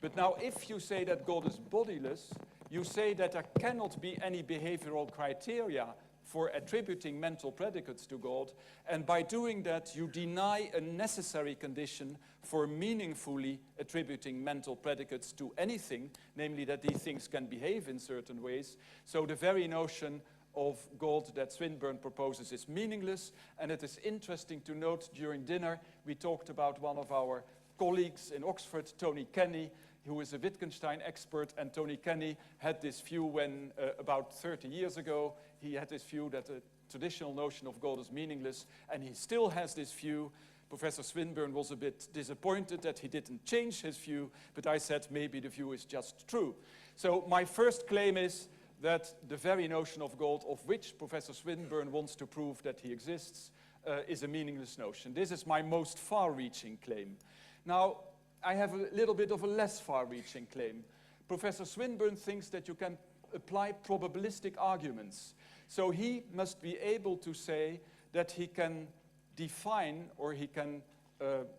But now, if you say that God is bodiless, you say that there cannot be any behavioral criteria for attributing mental predicates to God, and by doing that, you deny a necessary condition for meaningfully attributing mental predicates to anything, namely that these things can behave in certain ways. So the very notion of God that Swinburne proposes is meaningless, and it is interesting to note during dinner we talked about one of our colleagues in Oxford, Tony Kenny, who is a Wittgenstein expert, and Tony Kenny had this view when, about 30 years ago, he had this view that the traditional notion of God is meaningless, and he still has this view. Professor Swinburne was a bit disappointed that he didn't change his view, but I said maybe the view is just true. So my first claim is that the very notion of God, of which Professor Swinburne wants to prove that he exists, is a meaningless notion. This is my most far-reaching claim. Now, I have a little bit of a less far-reaching claim. Professor Swinburne thinks that you can apply probabilistic arguments. So he must be able to say that he can define or he can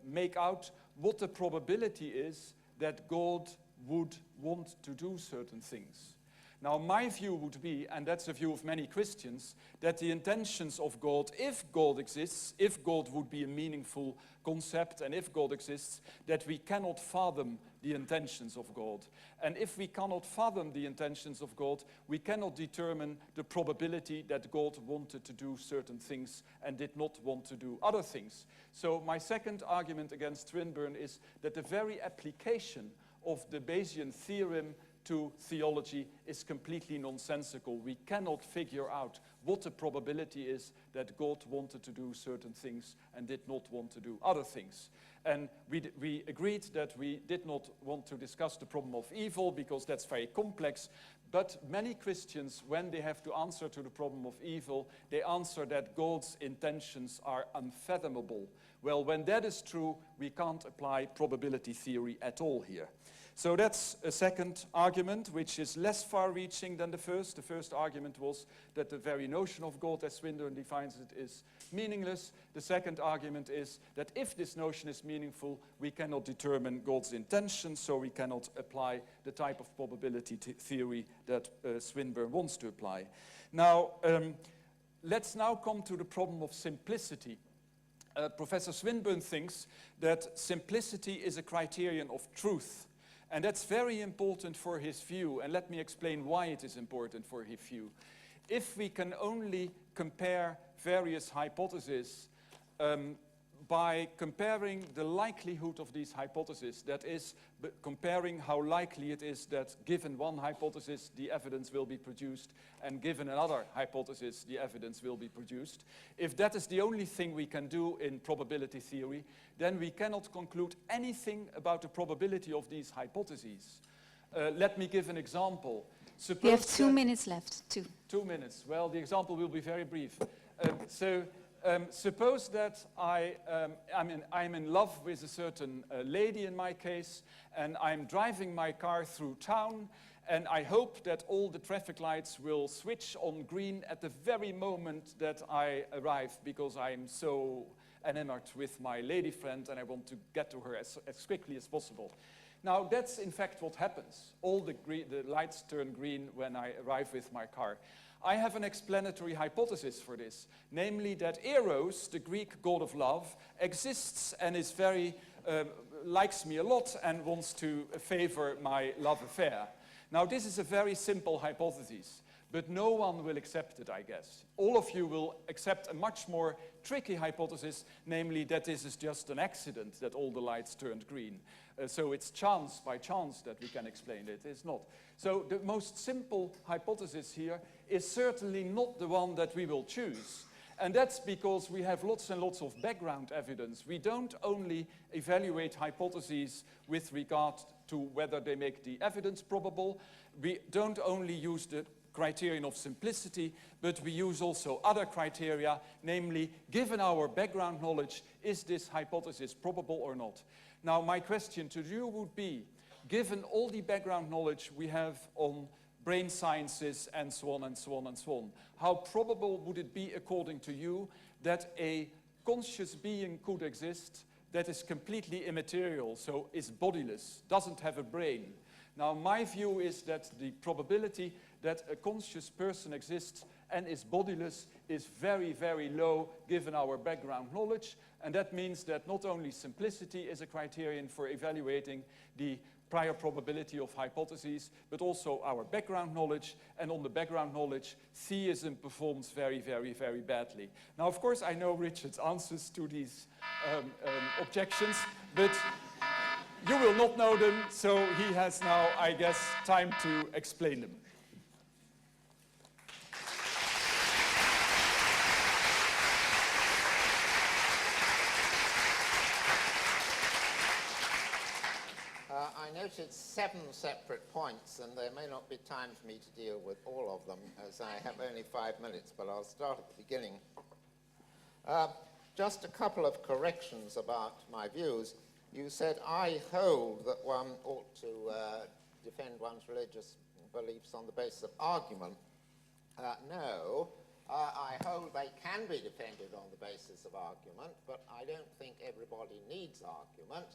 make out what the probability is that God would want to do certain things. Now, my view would be, and that's the view of many Christians, that the intentions of God, if God exists, if God would be a meaningful concept, and if God exists, that we cannot fathom the intentions of God. And if we cannot fathom the intentions of God, we cannot determine the probability that God wanted to do certain things and did not want to do other things. So my second argument against Swinburne is that the very application of the Bayesian theorem to theology is completely nonsensical. We cannot figure out what the probability is that God wanted to do certain things and did not want to do other things. And we agreed that we did not want to discuss the problem of evil because that's very complex, but many Christians, when they have to answer to the problem of evil, they answer that God's intentions are unfathomable. Well, when that is true, we can't apply probability theory at all here. So that's a second argument, which is less far-reaching than the first. The first argument was that the very notion of God, as Swinburne defines it, is meaningless. The second argument is that if this notion is meaningful, we cannot determine God's intentions, so we cannot apply the type of probability theory that Swinburne wants to apply. Now, let's now come to the problem of simplicity. Professor Swinburne thinks that simplicity is a criterion of truth. And that's very important for his view, and let me explain why it is important for his view. If we can only compare various hypotheses by comparing the likelihood of these hypotheses, that is, comparing how likely it is that given one hypothesis, the evidence will be produced, and given another hypothesis, the evidence will be produced. If that is the only thing we can do in probability theory, then we cannot conclude anything about the probability of these hypotheses. Let me give an example. Suppose you have 2 minutes left. 2 minutes. Well, the example will be very brief. Suppose that I'm in love with a certain lady in my case, and I'm driving my car through town, and I hope that all the traffic lights will switch on green at the very moment that I arrive, because I'm so enamored with my lady friend and I want to get to her as quickly as possible. Now, that's in fact what happens. All the lights turn green when I arrive with my car. I have an explanatory hypothesis for this, namely that Eros, the Greek god of love, exists and is likes me a lot and wants to favor my love affair. Now, this is a very simple hypothesis, but no one will accept it, I guess. All of you will accept a much more tricky hypothesis, namely that this is just an accident that all the lights turned green. So it's chance by chance that we can explain it. It's not. So the most simple hypothesis here is certainly not the one that we will choose. And that's because we have lots and lots of background evidence. We don't only evaluate hypotheses with regard to whether they make the evidence probable. We don't only use the criterion of simplicity, but we use also other criteria, namely, given our background knowledge, is this hypothesis probable or not? Now, my question to you would be, given all the background knowledge we have on brain sciences and so on and so on and so on, how probable would it be, according to you, that a conscious being could exist that is completely immaterial, so is bodiless, doesn't have a brain? Now, my view is that the probability that a conscious person exists and is bodiless is very, very low given our background knowledge, and that means that not only simplicity is a criterion for evaluating the prior probability of hypotheses, but also our background knowledge. And on the background knowledge, theism performs very, very, very badly. Now, of course, I know Richard's answers to these objections, but you will not know them, so he has now, I guess, time to explain them. I noted 7 separate points, and there may not be time for me to deal with all of them, as I have only 5 minutes, but I'll start at the beginning. Just a couple of corrections about my views. You said, I hold that one ought to defend one's religious beliefs on the basis of argument. No, I hold they can be defended on the basis of argument, but I don't think everybody needs argument.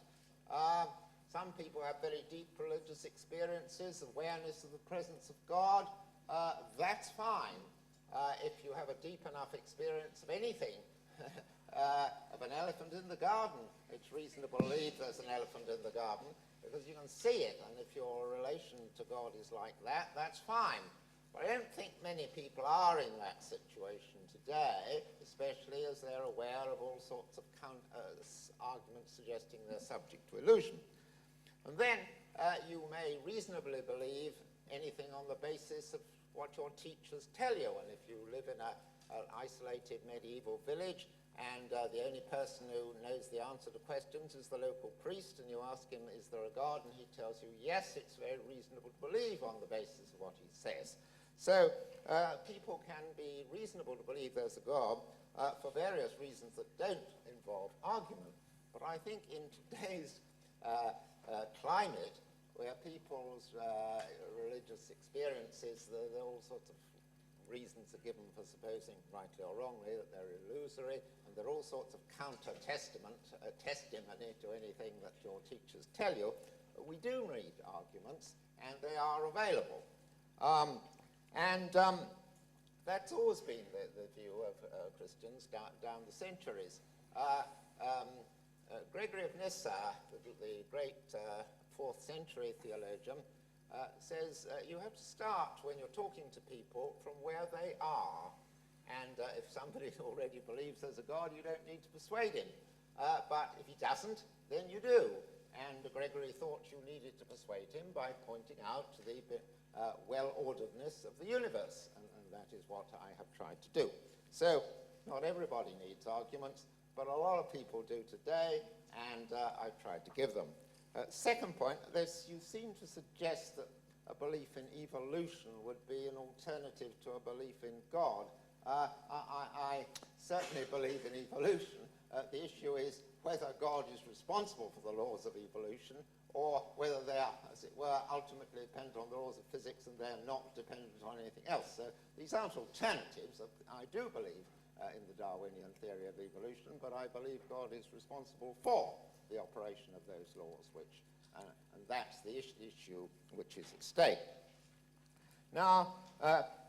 Some people have very deep religious experiences, awareness of the presence of God. That's fine. If you have a deep enough experience of anything, of an elephant in the garden, it's reasonable to believe there's an elephant in the garden because you can see it, and if your relation to God is like that, that's fine. But I don't think many people are in that situation today, especially as they're aware of all sorts of arguments suggesting they're subject to illusion. And then you may reasonably believe anything on the basis of what your teachers tell you. And if you live in an isolated medieval village and the only person who knows the answer to questions is the local priest, and you ask him, is there a God? And he tells you, yes, it's very reasonable to believe on the basis of what he says. So people can be reasonable to believe there's a God for various reasons that don't involve argument. But I think in today's climate, where people's religious experiences, there are all sorts of reasons are given for supposing, rightly or wrongly, that they're illusory, and there are all sorts of counter-testimony to anything that your teachers tell you. We do read arguments, and they are available. That's always been the view of Christians down the centuries. Gregory of Nyssa, the great 4th century theologian, says you have to start when you're talking to people from where they are. And if somebody already believes there's a God, you don't need to persuade him. But if he doesn't, then you do. And Gregory thought you needed to persuade him by pointing out the well-orderedness of the universe. And that is what I have tried to do. So not everybody needs arguments, but a lot of people do today, and I've tried to give them. Second point, you seem to suggest that a belief in evolution would be an alternative to a belief in God. I certainly believe in evolution. The issue is whether God is responsible for the laws of evolution, or whether they are, as it were, ultimately dependent on the laws of physics and they're not dependent on anything else. So these aren't alternatives. I do believe in the Darwinian theory of evolution, but I believe God is responsible for the operation of those laws, and that's the issue which is at stake. Now,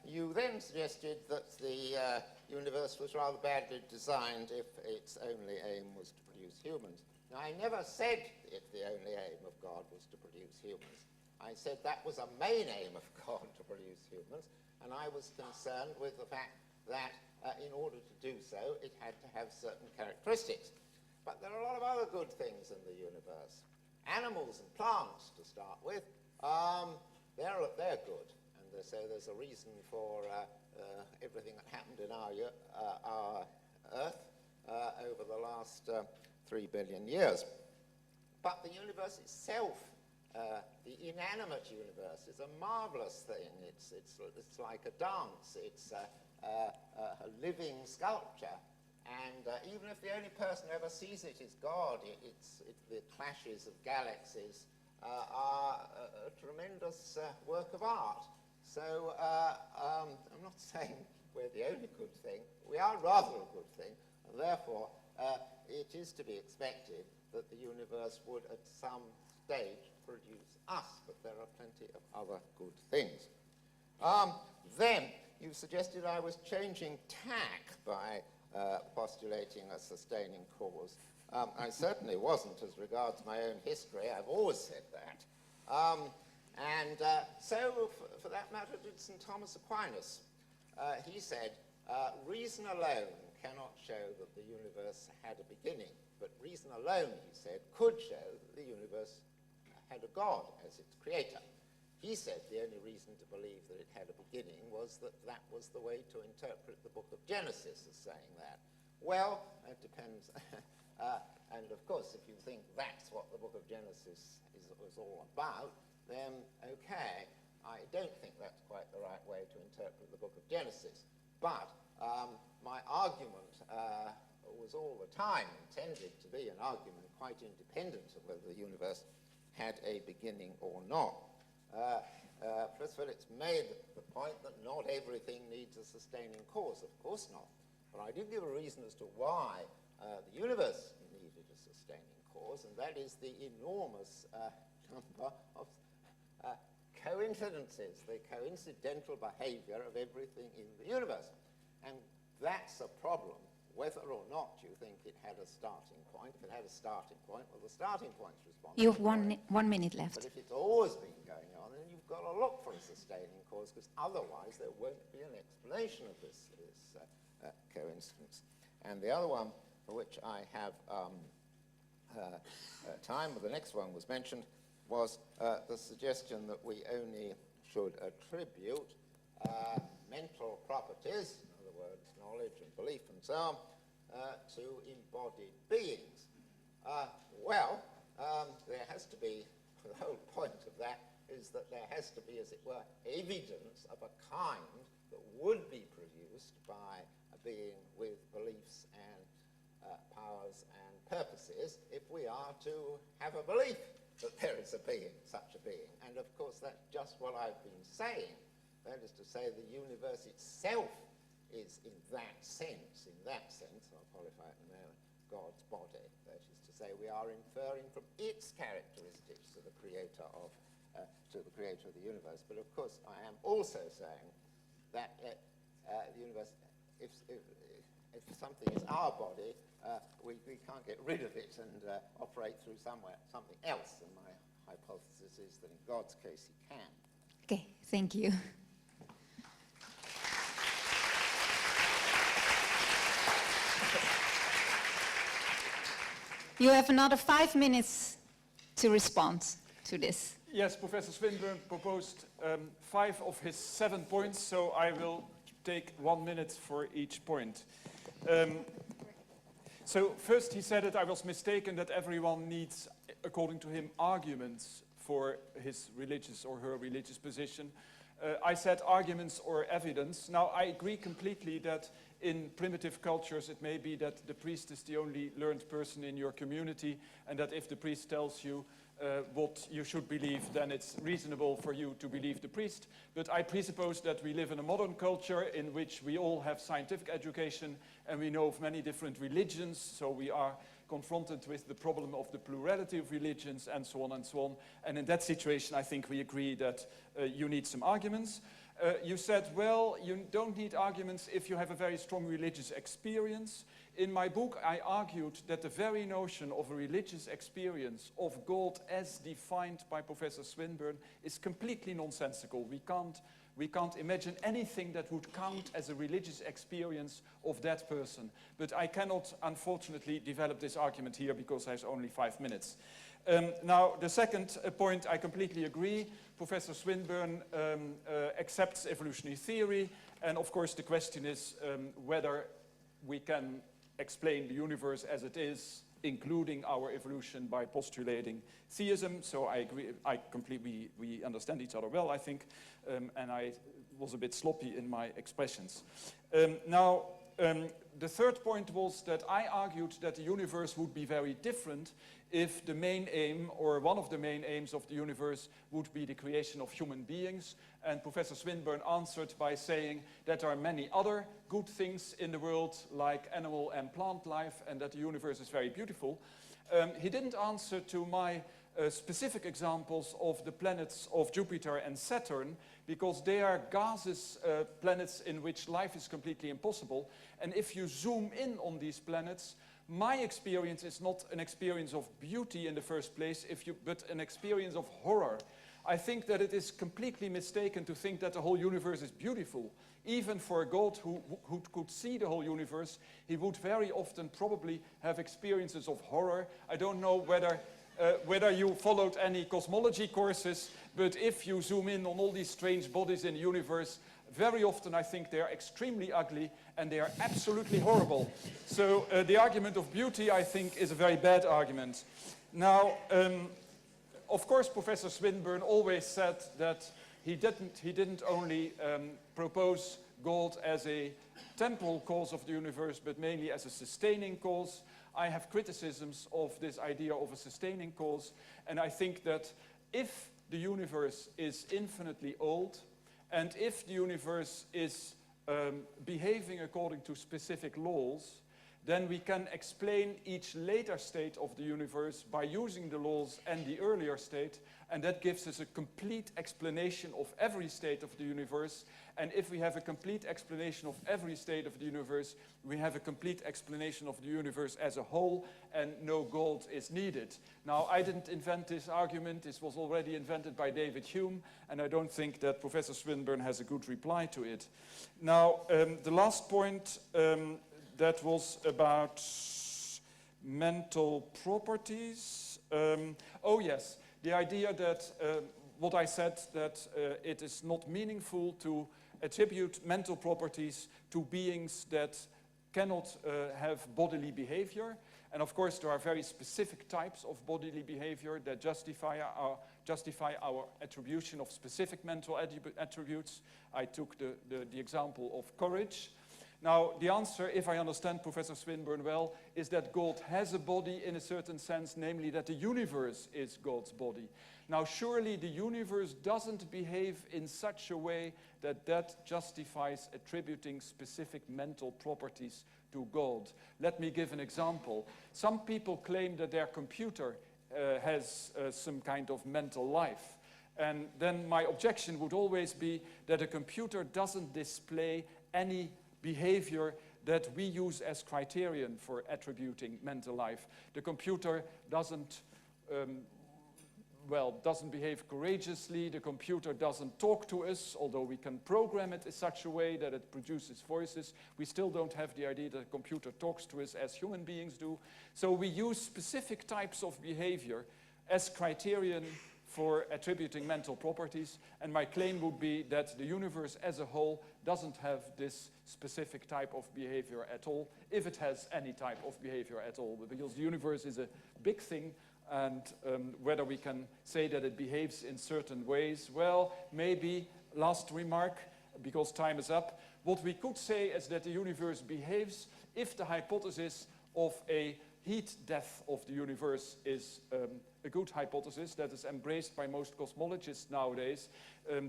you then suggested that the universe was rather badly designed if its only aim was to produce humans. Now, I never said the only aim of God was to produce humans. I said that was a main aim of God to produce humans, and I was concerned with the fact that in order to do so, it had to have certain characteristics. But there are a lot of other good things in the universe. Animals and plants, to start with, they're good. And so there's a reason for everything that happened in our Earth over the last 3 billion years. But the universe itself, the inanimate universe, is a marvelous thing. It's like a dance. It's a living sculpture. And even if the only person who ever sees it is God, the clashes of galaxies are a tremendous work of art. So I'm not saying we're the only good thing. We are rather a good thing, and therefore it is to be expected that the universe would at some stage produce us, but there are plenty of other good things. Then you suggested I was changing tack by postulating a sustaining cause. I certainly wasn't as regards my own history. I've always said that. So, for that matter, did St. Thomas Aquinas. He said, reason alone cannot show that the universe had a beginning, but reason alone, he said, could show that the universe had a God as its creator. He said the only reason to believe that it had a beginning was that that was the way to interpret the book of Genesis as saying that. Well, it depends. And of course, if you think that's what the book of Genesis was all about, then okay, I don't think that's quite the right way to interpret the book of Genesis. But my argument was all the time intended to be an argument quite independent of whether the universe had a beginning or not. Professor Philipse made the point that not everything needs a sustaining cause. Of course not. But I did give a reason as to why the universe needed a sustaining cause, and that is the enormous number of coincidences, the coincidental behavior of everything in the universe. And that's a problem, whether or not you think it had a starting point. If it had a starting point, well, the starting point's responsible. You have 1 minute left. But if it's always been going on, then you've got to look for a sustaining cause, because otherwise there won't be an explanation of this coincidence. And the other one, for which I have time, but the next one was mentioned, was the suggestion that we only should attribute mental properties, in other words, knowledge and belief and so on, to embodied beings. There has to be, the whole point of that is that there has to be, as it were, evidence of a kind that would be produced by a being with beliefs and powers and purposes if we are to have a belief that there is a being, such a being. And of course that's just what I've been saying. That is to say the universe itself is in that sense, I'll qualify it in a moment, God's body. That is to say we are inferring from its characteristics to the creator of the universe. But of course I am also saying that the universe, if something is our body, we can't get rid of it and operate through something else. And my hypothesis is that in God's case he can. Okay, thank you. You have another 5 minutes to respond to this. Yes, Professor Swinburne proposed 5 of his 7 points, so I will take 1 minute for each point. So first he said that I was mistaken that everyone needs, according to him, arguments for his religious or her religious position. I said arguments or evidence. Now I agree completely that in primitive cultures it may be that the priest is the only learned person in your community, and that if the priest tells you what you should believe, then it's reasonable for you to believe the priest. But I presuppose that we live in a modern culture in which we all have scientific education and we know of many different religions, so we are confronted with the problem of the plurality of religions and so on and so on. And in that situation, I think we agree that you need some arguments. You said, well, you don't need arguments if you have a very strong religious experience. In my book, I argued that the very notion of a religious experience of God as defined by Professor Swinburne is completely nonsensical. We can't imagine anything that would count as a religious experience of that person. But I cannot, unfortunately, develop this argument here because there's only 5 minutes. Now, the second point, I completely agree. Professor Swinburne accepts evolutionary theory. And of course, the question is whether we can explain the universe as it is, including our evolution, by postulating theism. So I agree, we understand each other well, I think, and I was a bit sloppy in my expressions. The third point was that I argued that the universe would be very different if the main aim, or one of the main aims of the universe, would be the creation of human beings. And Professor Swinburne answered by saying that there are many other good things in the world, like animal and plant life, and that the universe is very beautiful. He didn't answer to my specific examples of the planets of Jupiter and Saturn, because they are gaseous planets in which life is completely impossible. And if you you zoom in on these planets, my experience is not an experience of beauty in the first place, but an experience of horror. I think that it is completely mistaken to think that the whole universe is beautiful. Even for a God who could see the whole universe, he would very often probably have experiences of horror. I don't know whether you followed any cosmology courses, but if you zoom in on all these strange bodies in the universe, very often I think they are extremely ugly and they are absolutely horrible. So the argument of beauty, I think, is a very bad argument. Now, of course, Professor Swinburne always said that he didn't only propose God as a temporal cause of the universe, but mainly as a sustaining cause. I have criticisms of this idea of a sustaining cause, and I think that if the universe is infinitely old, and if the universe is behaving according to specific laws, then we can explain each later state of the universe by using the laws and the earlier state, and that gives us a complete explanation of every state of the universe. And if we have a complete explanation of every state of the universe, we have a complete explanation of the universe as a whole, and no God is needed. Now, I didn't invent this argument. This was already invented by David Hume, and I don't think that Professor Swinburne has a good reply to it. Now, the last point that was about mental properties. Oh yes, the idea that what I said, that it is not meaningful to attribute mental properties to beings that cannot have bodily behavior. And of course, there are very specific types of bodily behavior that justify our attribution of specific mental attributes. I took the example of courage. Now, the answer, if I understand Professor Swinburne well, is that God has a body in a certain sense, namely that the universe is God's body. Now, surely the universe doesn't behave in such a way that that justifies attributing specific mental properties to God. Let me give an example. Some people claim that their computer has some kind of mental life. And then my objection would always be that a computer doesn't display any behavior that we use as criterion for attributing mental life. The computer doesn't behave courageously. The computer doesn't talk to us, although we can program it in such a way that it produces voices. We still don't have the idea that a computer talks to us as human beings do. So we use specific types of behavior as criterion for attributing mental properties, and my claim would be that the universe as a whole doesn't have this specific type of behavior at all, if it has any type of behavior at all, because the universe is a big thing, and whether we can say that it behaves in certain ways, well, maybe, last remark, because time is up, what we could say is that the universe behaves if the hypothesis of a heat death of the universe is a good hypothesis that is embraced by most cosmologists nowadays.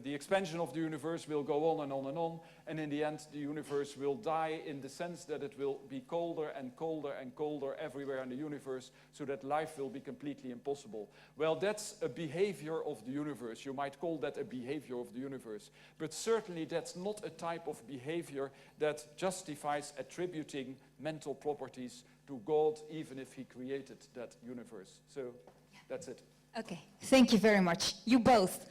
The expansion of the universe will go on and on and on, and in the end the universe will die in the sense that it will be colder and colder and colder everywhere in the universe, so that life will be completely impossible. Well, that's a behavior of the universe. You might call that a behavior of the universe, but certainly that's not a type of behavior that justifies attributing mental properties to God, even if he created that universe. So that's it. Okay, thank you very much. You both.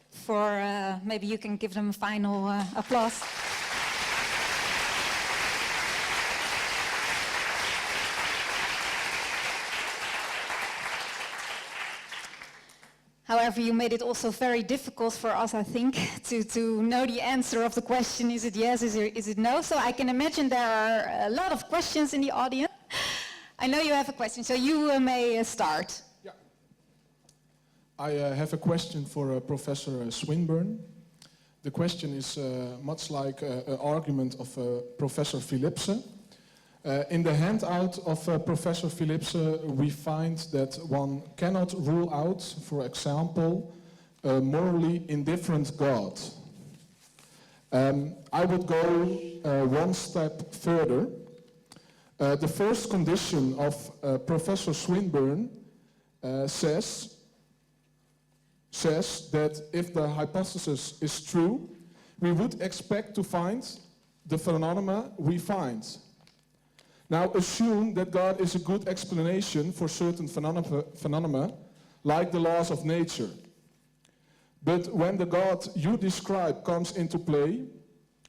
For maybe you can give them a final applause. However, you made it also very difficult for us, I think, to know the answer of the question, is it yes, is it no? So I can imagine there are a lot of questions in the audience. I know you have a question, so you may start. Yeah. I have a question for Professor Swinburne. The question is much like an argument of Professor Philipse. In the handout of Professor Philipse, we find that one cannot rule out, for example, a morally indifferent God. I would go one step further. The first condition of Professor Swinburne says that if the hypothesis is true, we would expect to find the phenomena we find. Now assume that God is a good explanation for certain phenomena, like the laws of nature. But when the God you describe comes into play,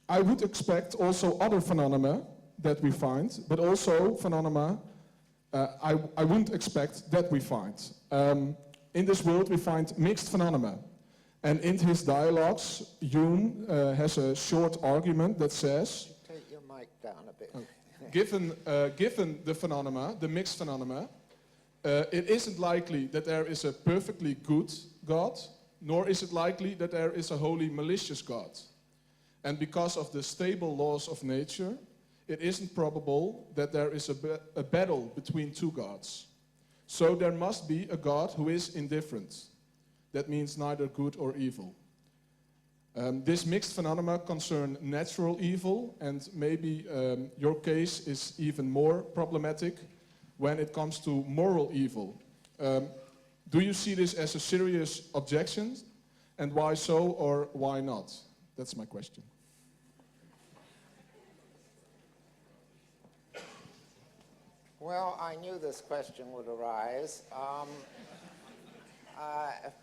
I would expect also other phenomena that we find, but also phenomena I wouldn't expect that we find. In this world we find mixed phenomena. And in his dialogues, Hume has a short argument that says, take your mic down a bit. Given the phenomena, the mixed phenomena, it isn't likely that there is a perfectly good God, nor is it likely that there is a wholly malicious God. And because of the stable laws of nature, it isn't probable that there is a battle between two gods. So there must be a God who is indifferent. That means neither good or evil. This mixed phenomena concern natural evil, and maybe your case is even more problematic when it comes to moral evil. Do you see this as a serious objection? And why so or why not? That's my question. Well, I knew this question would arise.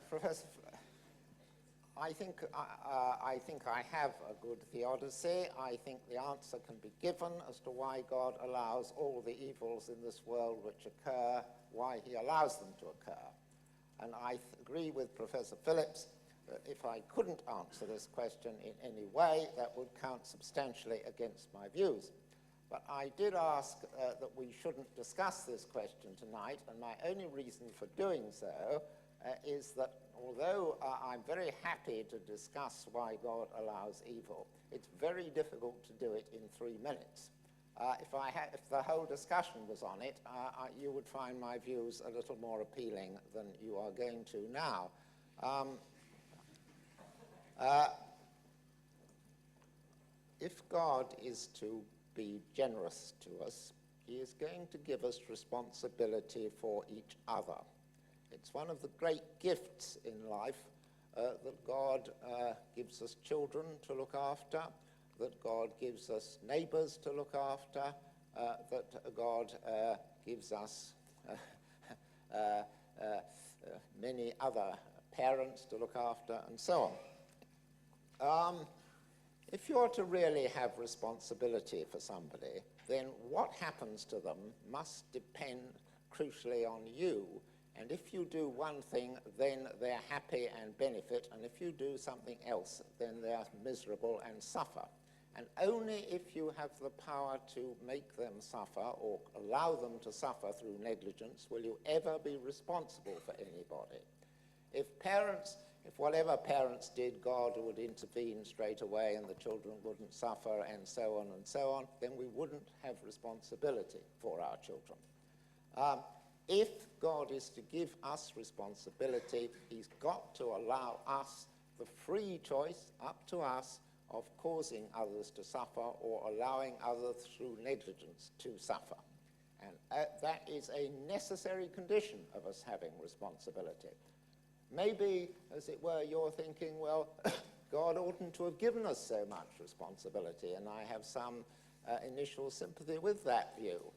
Professor, I think I have a good theodicy. I think the answer can be given as to why God allows all the evils in this world which occur, why he allows them to occur. And I agree with Professor Philipse that if I couldn't answer this question in any way, that would count substantially against my views. But I did ask that we shouldn't discuss this question tonight, and my only reason for doing so is that although I'm very happy to discuss why God allows evil, it's very difficult to do it in 3 minutes. If the whole discussion was on it, you would find my views a little more appealing than you are going to now. If God is to be generous to us, he is going to give us responsibility for each other. It's one of the great gifts in life that God gives us children to look after, that God gives us neighbors to look after, that God gives us many other parents to look after, and so on. If you're to really have responsibility for somebody, then what happens to them must depend crucially on you. And if you do one thing, then they're happy and benefit, and if you do something else, then they're miserable and suffer. And only if you have the power to make them suffer or allow them to suffer through negligence will you ever be responsible for anybody. If whatever parents did, God would intervene straight away and the children wouldn't suffer and so on, then we wouldn't have responsibility for our children. If God is to give us responsibility, he's got to allow us the free choice, up to us, of causing others to suffer or allowing others through negligence to suffer. And that is a necessary condition of us having responsibility. Maybe, as it were, you're thinking, well, God oughtn't to have given us so much responsibility, and I have some initial sympathy with that view.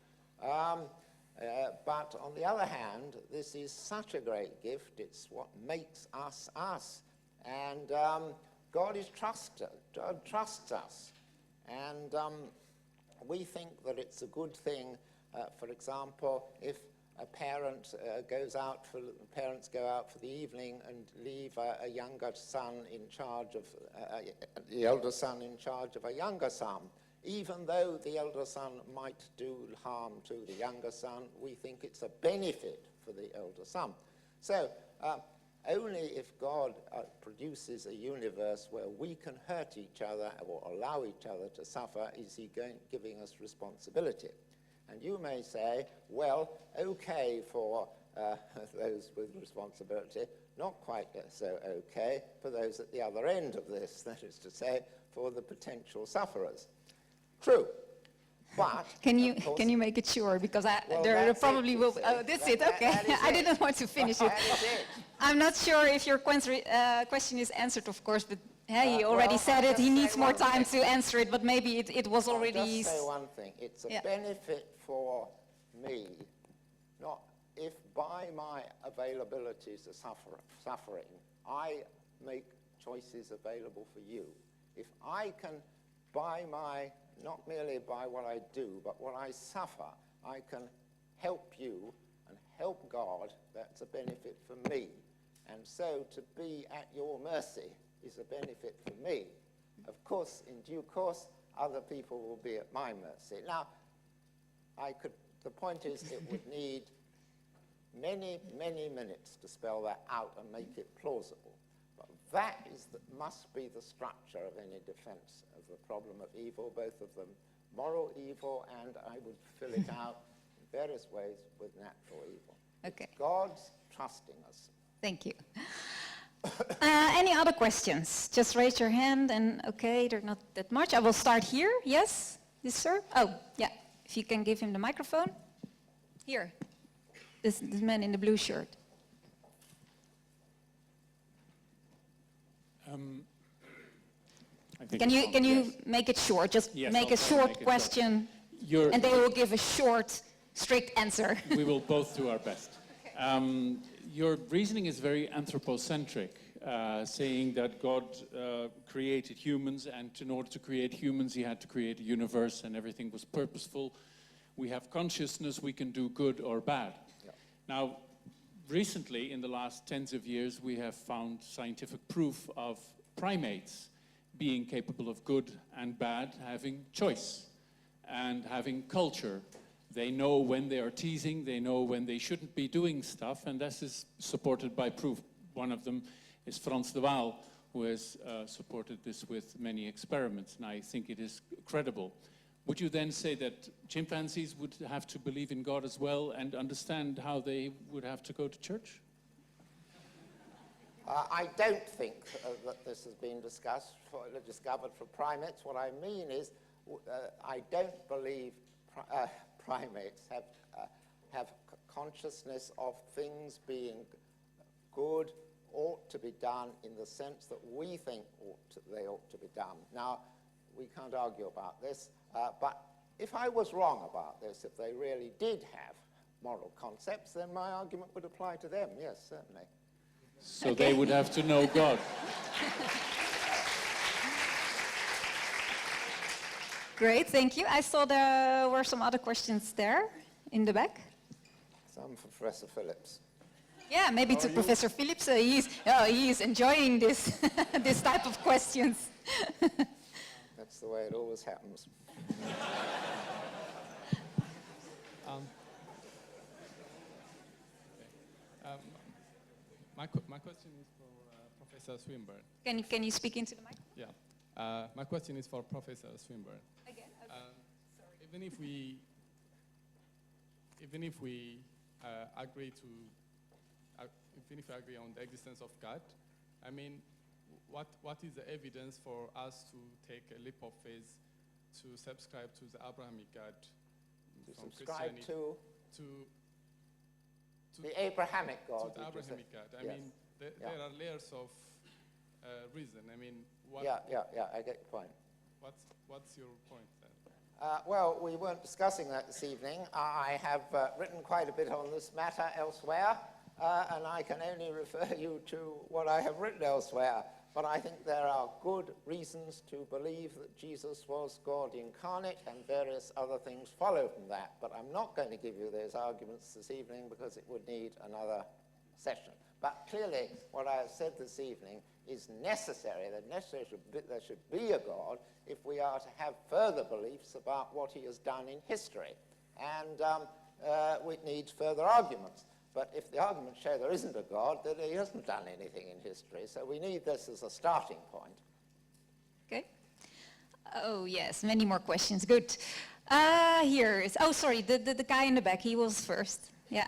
But on the other hand, this is such a great gift. It's what makes us us. And God trusts us. And we think that it's a good thing, for example, if a parent parents go out for the evening and leave a younger son in charge of, the elder son in charge of a younger son. Even though the elder son might do harm to the younger son, we think it's a benefit for the elder son. So only if God produces a universe where we can hurt each other or allow each other to suffer is he giving us responsibility. And you may say, well, okay for those with responsibility, not quite so okay for those at the other end of this, that is to say, for the potential sufferers. True, but... Can you make it sure? Because there probably will... Oh, that's it, okay. I didn't want to finish it. I'm not sure if your question is answered, of course, but Yeah, he already well, said I'll it. He just needs say more one time thing. to answer it, but maybe it was I'll already... just say one thing. It's a Yeah. benefit for me, not if by my availability to suffering, I make choices available for you. If I can, not merely by what I do, but what I suffer, I can help you and help God, that's a benefit for me. And so to be at your mercy is a benefit for me. Of course, in due course, other people will be at my mercy. Now, the point is it would need many, many minutes to spell that out and make it plausible. But that must be the structure of any defense of the problem of evil, both of them moral evil, and I would fill it out in various ways with natural evil. Okay. God's trusting us. Thank you. Any other questions? Just raise your hand and okay, there are not that much. I will start here. Yes? This sir? Oh, yeah. If you can give him the microphone. Here. This man in the blue shirt. Can you make it short? Just Yes, make I'll a try to short make it question short. and they will give a short, strict answer. We will both do our best. Your reasoning is very anthropocentric, saying that God created humans, and in order to create humans, he had to create a universe, and everything was purposeful. We have consciousness, we can do good or bad. Yeah. Now, recently, in the last tens of years, we have found scientific proof of primates being capable of good and bad, having choice and having culture. They know when they are teasing, they know when they shouldn't be doing stuff, and this is supported by proof. One of them is Frans de Waal, who has supported this with many experiments, and I think it is credible. Would you then say that chimpanzees would have to believe in God as well and understand how they would have to go to church? I don't think that this has been discovered for primates. What I mean is, I don't believe primates have consciousness of things being good, ought to be done in the sense that we think they ought to be done. Now, we can't argue about this, but if I was wrong about this, if they really did have moral concepts, then my argument would apply to them, yes, certainly. So they would have to know God. Great, thank you. I saw there were some other questions there in the back. Some for Professor Philipse. Yeah, maybe to Professor Philipse. He is enjoying this, this type of questions. That's the way it always happens. My question is for Professor Swinburne. Can you speak into the mic? Yeah. My question is for Professor Swinburne. Again? Okay. Even if we agree on the existence of God, I mean, what is the evidence for us to take a leap of faith to subscribe to the Abrahamic God? From Subscribe Christianity to the Abrahamic God. To the Abrahamic God. I mean, there are layers of reason. I mean, Yeah, I get your point. What's your point then? Well, we weren't discussing that this evening. I have written quite a bit on this matter elsewhere, and I can only refer you to what I have written elsewhere. But I think there are good reasons to believe that Jesus was God incarnate, and various other things follow from that. But I'm not going to give you those arguments this evening because it would need another session. But clearly, what I have said this evening is necessary. There should be a God if we are to have further beliefs about what he has done in history. And it needs further arguments. But if the arguments show there isn't a God, then he hasn't done anything in history. So we need this as a starting point. Okay. Oh, yes, many more questions. Good. Here is, oh, sorry, the guy in the back, he was first. Yeah.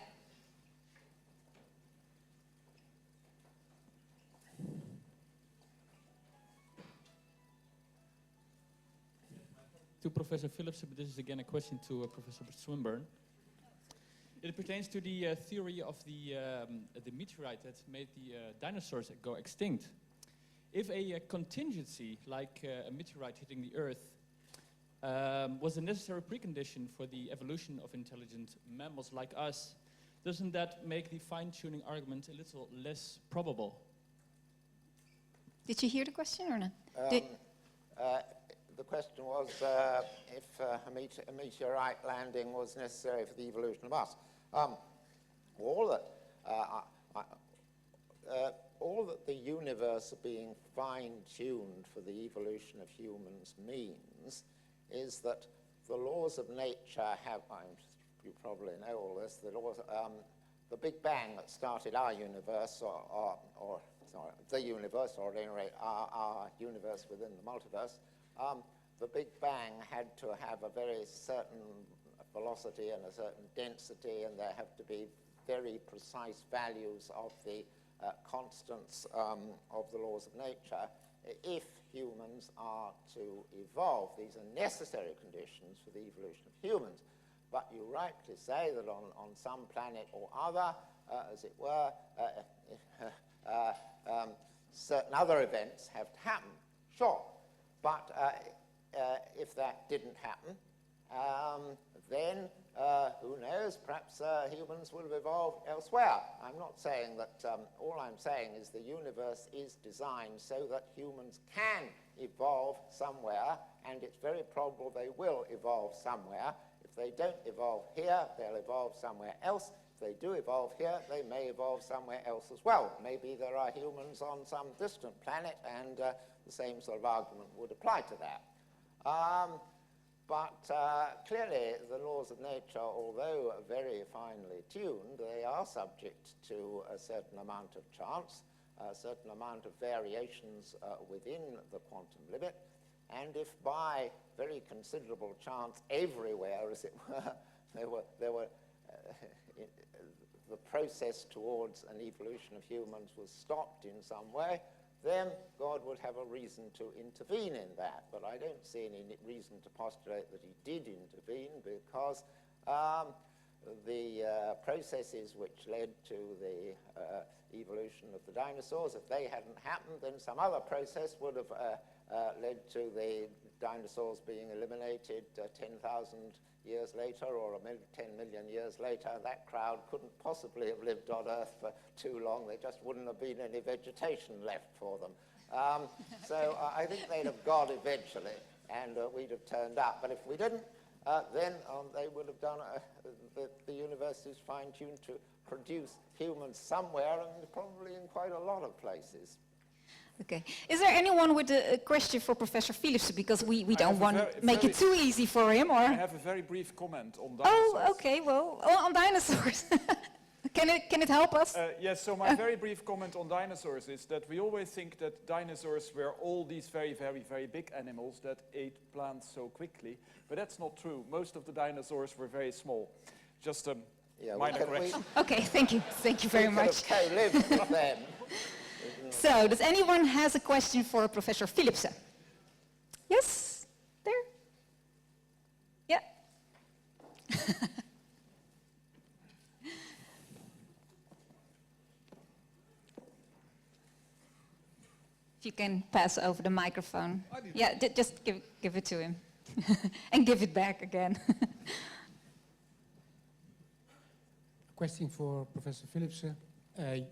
To Professor Philipse, but this is again a question to Professor Swinburne. It pertains to the theory of the meteorite that made the dinosaurs go extinct. if a contingency, like a meteorite hitting the Earth, was a necessary precondition for the evolution of intelligent mammals like us, doesn't that make the fine-tuning argument a little less probable? Did you hear the question or not? The question was if a meteorite landing was necessary for the evolution of us. All that the universe being fine-tuned for the evolution of humans means is that the laws of nature have, you probably know all this, the Big Bang that started our universe, or the universe, or at any rate our universe within the multiverse, the Big Bang had to have a very certain velocity and a certain density, and there have to be very precise values of the constants of the laws of nature if humans are to evolve. These are necessary conditions for the evolution of humans. But you rightly say that on some planet or other, as it were, certain other events have to happen. Sure. But if that didn't happen, then who knows, perhaps humans will have evolved elsewhere. I'm not saying that, all I'm saying is the universe is designed so that humans can evolve somewhere, and it's very probable they will evolve somewhere. If they don't evolve here, they'll evolve somewhere else. If they do evolve here, they may evolve somewhere else as well. Maybe there are humans on some distant planet, and the same sort of argument would apply to that. But clearly, the laws of nature, although very finely tuned, they are subject to a certain amount of chance, a certain amount of variations within the quantum limit. And if by very considerable chance everywhere, as it were, the process towards an evolution of humans was stopped in some way, then God would have a reason to intervene in that. But I don't see any reason to postulate that he did intervene, because the processes which led to the evolution of the dinosaurs, if they hadn't happened, then some other process would have led to the dinosaurs being eliminated 10,000 years later, or 10 million years later. That crowd couldn't possibly have lived on Earth for too long. There just wouldn't have been any vegetation left for them. So I think they'd have gone eventually, and we'd have turned up. But if we didn't, then they would have done, the universe is fine-tuned to produce humans somewhere, and probably in quite a lot of places. Okay. Is there anyone with a question for Professor Philipse? Because we don't want to make it too easy for him, or? I have a very brief comment on dinosaurs. Oh, okay. Well, on dinosaurs. Can it help us? Yes, so my very brief comment on dinosaurs is that we always think that dinosaurs were all these very, very, very big animals that ate plants so quickly, but that's not true. Most of the dinosaurs were very small. Just a minor correction. Okay, thank you. Thank you very much. We could have co-lived with them. So, does anyone has a question for Professor Philipse? Yes? There? Yeah? If you can pass over the microphone. Yeah, just give it to him. And give it back again. Question for Professor Philipse.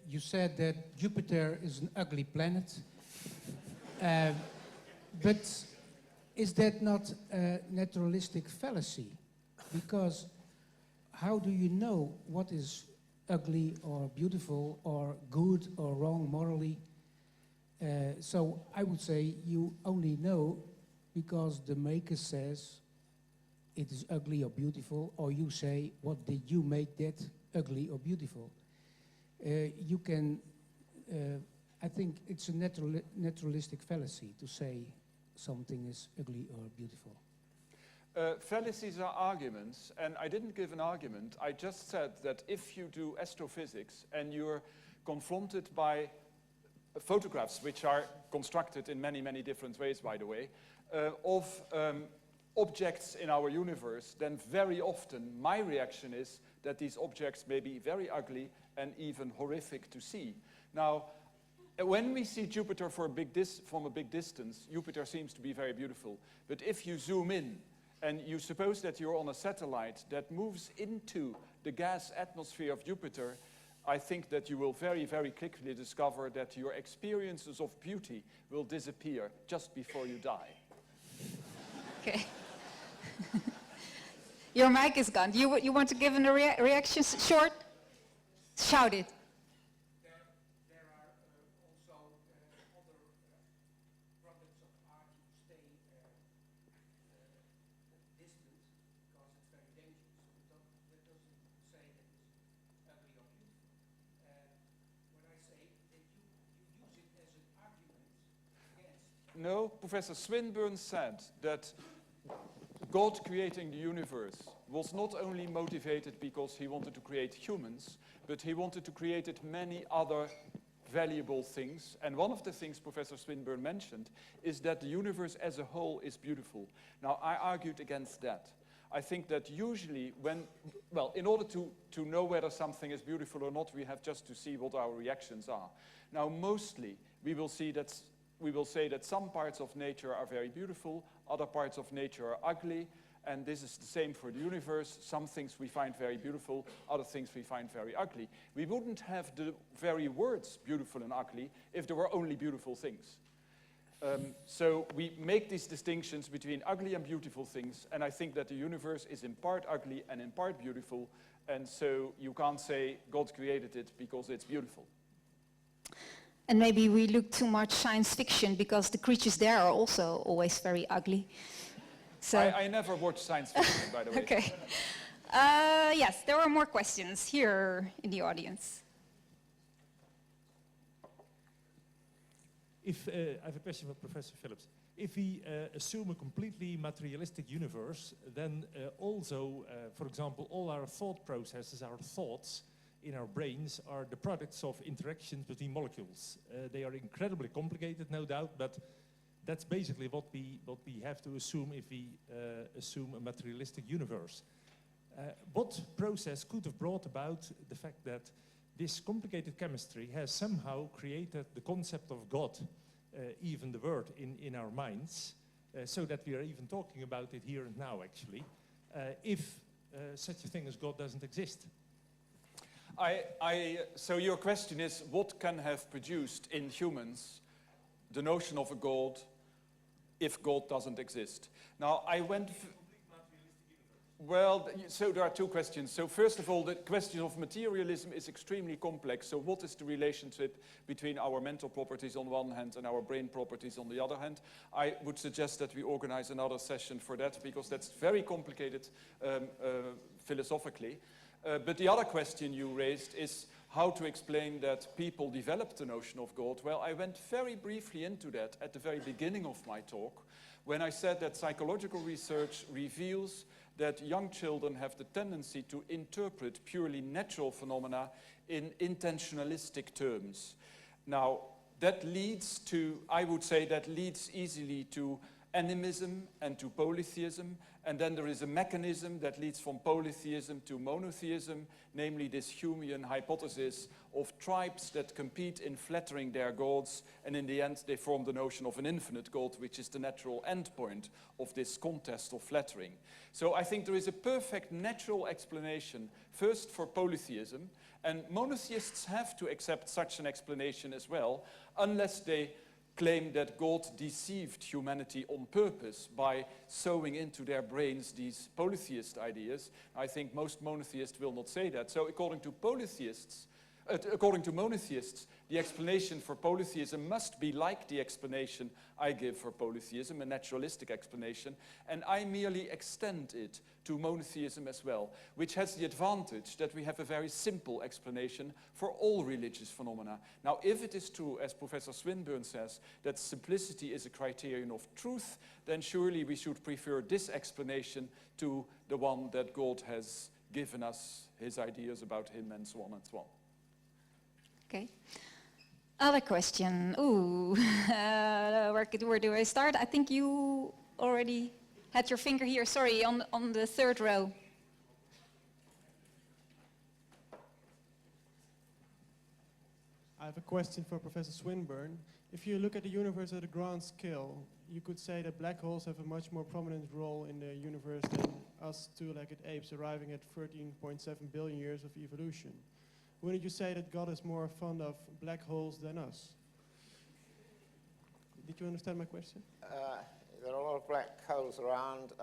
You said that Jupiter is an ugly planet, but is that not a naturalistic fallacy? Because how do you know what is ugly or beautiful or good or wrong morally? So I would say you only know because the maker says it is ugly or beautiful, or you say, what did you make that ugly or beautiful? You can, I think it's a naturalistic fallacy to say something is ugly or beautiful. Fallacies are arguments, and I didn't give an argument. I just said that if you do astrophysics and you're confronted by photographs, which are constructed in many, many different ways, by the way, of objects in our universe, then very often my reaction is that these objects may be very ugly and even horrific to see. Now, When we see Jupiter from a big distance, Jupiter seems to be very beautiful. But if you zoom in and you suppose that you're on a satellite that moves into the gas atmosphere of Jupiter, I think that you will very, very quickly discover that your experiences of beauty will disappear just before you die. Okay. Your mic is gone. You want to give a reaction? Short? Shout it. There are also other products of art who stay distant because it's very dangerous. That doesn't say that it's ugly or beautiful. When I say that you use it as an argument against. No, Professor Swinburne said that God creating the universe was not only motivated because he wanted to create humans, but he wanted to create many other valuable things. And one of the things Professor Swinburne mentioned is that the universe as a whole is beautiful. Now, I argued against that. I think that usually in order to know whether something is beautiful or not, we have just to see what our reactions are. Now, mostly, we will say that some parts of nature are very beautiful, other parts of nature are ugly, and this is the same for the universe. Some things we find very beautiful, other things we find very ugly. We wouldn't have the very words beautiful and ugly if there were only beautiful things. So we make these distinctions between ugly and beautiful things, and I think that the universe is in part ugly and in part beautiful, and so you can't say God created it because it's beautiful. And maybe we look too much science fiction because the creatures there are also always very ugly. So I never watch science fiction, by the way. Okay. Yes, there are more questions here in the audience. I have a question for Professor Philipse. If we assume a completely materialistic universe, then also, for example, all our thought processes, our thoughts in our brains are the products of interactions between molecules. They are incredibly complicated, no doubt, but that's basically what we have to assume if we assume a materialistic universe. What process could have brought about the fact that this complicated chemistry has somehow created the concept of God, even the word, in our minds, so that we are even talking about it here and now, actually, if such a thing as God doesn't exist? So your question is, what can have produced in humans the notion of a God if God doesn't exist? Now, so there are two questions. So first of all, the question of materialism is extremely complex. So what is the relationship between our mental properties on one hand and our brain properties on the other hand? I would suggest that we organize another session for that, because that's very complicated philosophically. But the other question you raised is how to explain that people developed the notion of God. Well, I went very briefly into that at the very beginning of my talk, when I said that psychological research reveals that young children have the tendency to interpret purely natural phenomena in intentionalistic terms. Now, that leads to, I would say, that leads easily to animism and to polytheism, and then there is a mechanism that leads from polytheism to monotheism, namely this Humean hypothesis of tribes that compete in flattering their gods, and in the end they form the notion of an infinite God, which is the natural endpoint of this contest of flattering. So I think there is a perfect natural explanation, first for polytheism, and monotheists have to accept such an explanation as well, unless they claim that God deceived humanity on purpose by sowing into their brains these polytheist ideas. I think most monotheists will not say that. So according to monotheists, the explanation for polytheism must be like the explanation I give for polytheism, a naturalistic explanation, and I merely extend it to monotheism as well, which has the advantage that we have a very simple explanation for all religious phenomena. Now, if it is true, as Professor Swinburne says, that simplicity is a criterion of truth, then surely we should prefer this explanation to the one that God has given us his ideas about him and so on and so on. Okay. Other question. Ooh, where do I start? I think you already had your finger here. Sorry, on the third row. I have a question for Professor Swinburne. If you look at the universe at a grand scale, you could say that black holes have a much more prominent role in the universe than us two-legged apes arriving at 13.7 billion years of evolution. Wouldn't you say that God is more fond of black holes than us? Did you understand my question? There are a lot of black holes around,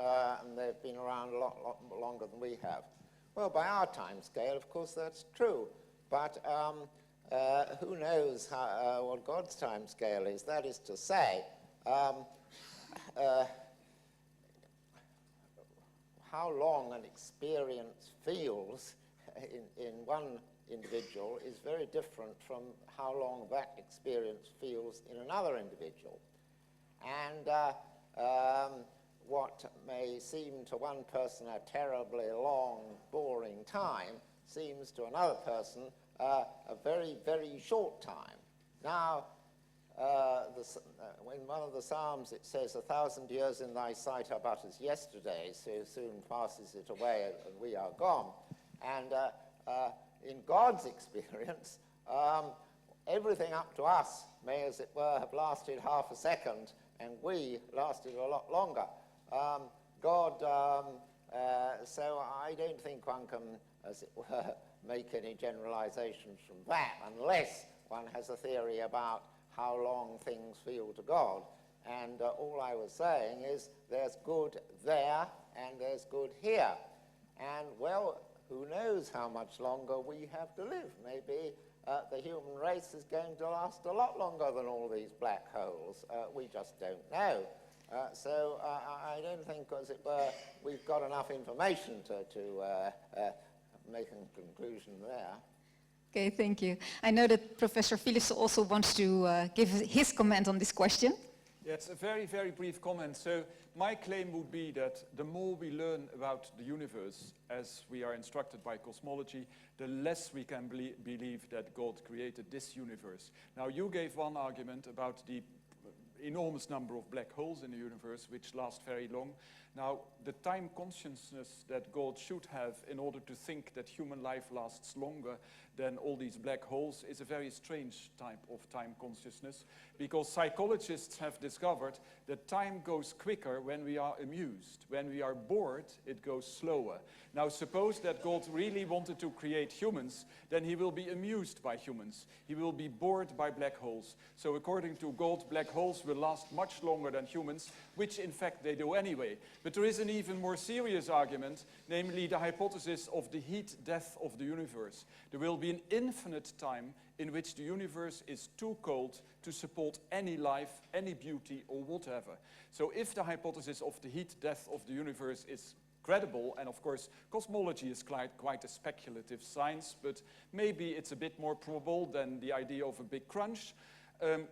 and they've been around a lot longer than we have. Well, by our time scale, of course, that's true. But who knows what God's time scale is? That is to say, how long an experience feels in one individual is very different from how long that experience feels in another individual. And what may seem to one person a terribly long, boring time seems to another person a very, very short time. Now, in one of the Psalms it says, 1,000 years in thy sight are but as yesterday, so soon passes it away and we are gone. And in God's experience, everything up to us may, as it were, have lasted half a second, and we lasted a lot longer. So I don't think one can, as it were, make any generalizations from that, unless one has a theory about how long things feel to God. And all I was saying is there's good there and there's good here. And, well, who knows how much longer we have to live? Maybe the human race is going to last a lot longer than all these black holes. We just don't know. So I don't think, as it were, we've got enough information to make a conclusion there. Okay, thank you. I know that Professor Philipse also wants to give his comment on this question. Yeah, it's a very, very brief comment. So my claim would be that the more we learn about the universe, as we are instructed by cosmology, the less we can believe that God created this universe. Now, you gave one argument about the enormous number of black holes in the universe, which last very long. Now, the time consciousness that God should have in order to think that human life lasts longer than all these black holes is a very strange type of time consciousness, because psychologists have discovered that time goes quicker when we are amused. When we are bored, it goes slower. Now, suppose that God really wanted to create humans, then he will be amused by humans. He will be bored by black holes. So according to God, black holes will last much longer than humans, which in fact they do anyway. But there is an even more serious argument, namely the hypothesis of the heat death of the universe. There will be an infinite time in which the universe is too cold to support any life, any beauty, or whatever. So if the hypothesis of the heat death of the universe is credible, and of course cosmology is quite a speculative science, but maybe it's a bit more probable than the idea of a big crunch.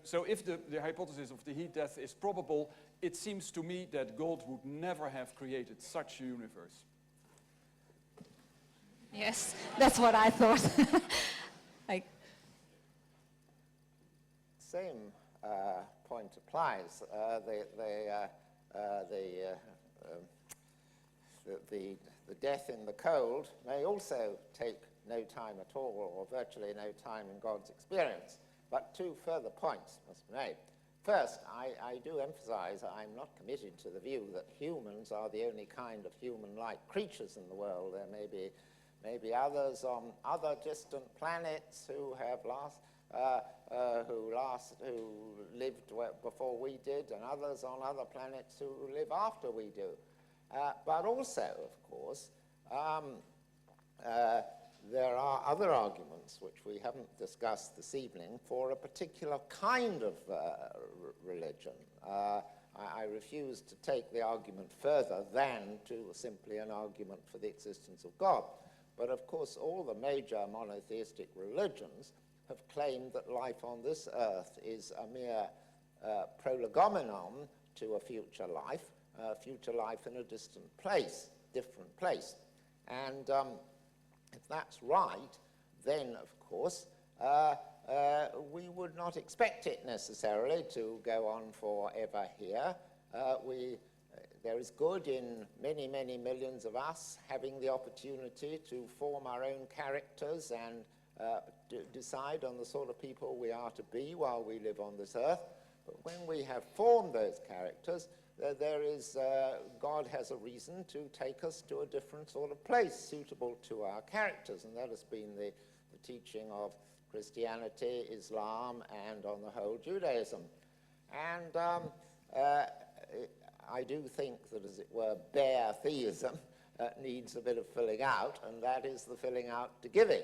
So if the hypothesis of the heat death is probable, it seems to me that God would never have created such a universe. Yes, that's what I thought. Same point applies. The death in the cold may also take no time at all, or virtually no time in God's experience. But two further points must be made. First, I do emphasize I'm not committed to the view that humans are the only kind of human-like creatures in the world. There may be others on other distant planets who have who lived before we did, and others on other planets who live after we do. But also, of course, there are other arguments which we haven't discussed this evening for a particular kind of religion. I refuse to take the argument further than to simply an argument for the existence of God. But of course, all the major monotheistic religions have claimed that life on this earth is a mere prolegomenon to a future life in a distant place, different place. And if that's right, then, of course, we would not expect it necessarily to go on forever here. There is good in many, many millions of us having the opportunity to form our own characters and decide on the sort of people we are to be while we live on this earth. But when we have formed those characters, God has a reason to take us to a different sort of place suitable to our characters, and that has been the teaching of Christianity, Islam, and on the whole Judaism. And I do think that, as it were, bare theism needs a bit of filling out, and that is the filling out to giving.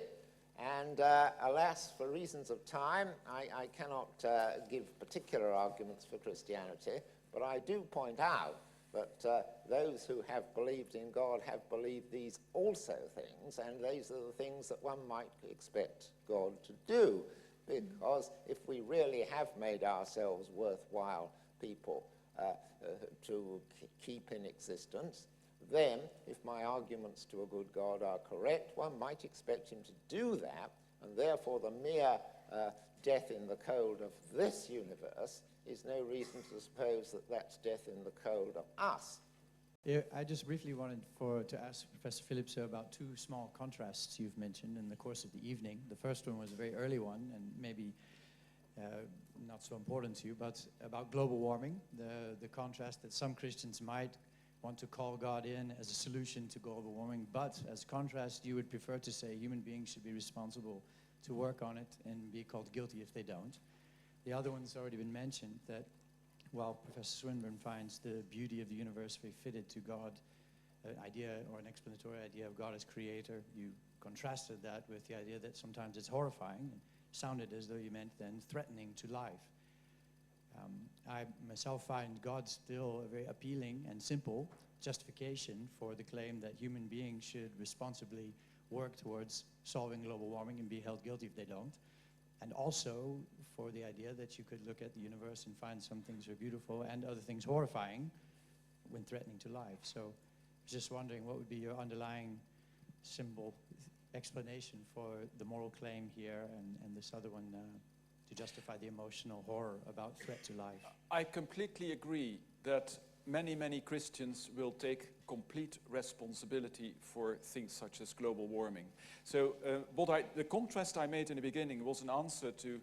And alas, for reasons of time, I cannot give particular arguments for Christianity, but I do point out that those who have believed in God have believed these also things, and these are the things that one might expect God to do, because if we really have made ourselves worthwhile people to keep in existence, then, if my arguments to a good God are correct, one might expect him to do that, and therefore the mere death in the cold of this universe is no reason to suppose that that's death in the cold of us. Yeah, I just briefly wanted to ask Professor Philipse about two small contrasts you've mentioned in the course of the evening. The first one was a very early one, and maybe not so important to you, but about global warming, the contrast that some Christians might want to call God in as a solution to global warming, but as contrast, you would prefer to say human beings should be responsible to work on it and be called guilty if they don't. The other one's already been mentioned, that while Professor Swinburne finds the beauty of the universe very fitted to God, an idea or an explanatory idea of God as creator, you contrasted that with the idea that sometimes it's horrifying, and sounded as though you meant then threatening to life. I myself find God still a very appealing and simple justification for the claim that human beings should responsibly work towards solving global warming and be held guilty if they don't. And also for the idea that you could look at the universe and find some things are beautiful and other things horrifying when threatening to life. So I was just wondering, what would be your underlying symbol explanation for the moral claim here and this other one to justify the emotional horror about threat to life? I completely agree that many Christians will take complete responsibility for things such as global warming. So the contrast I made in the beginning was an answer to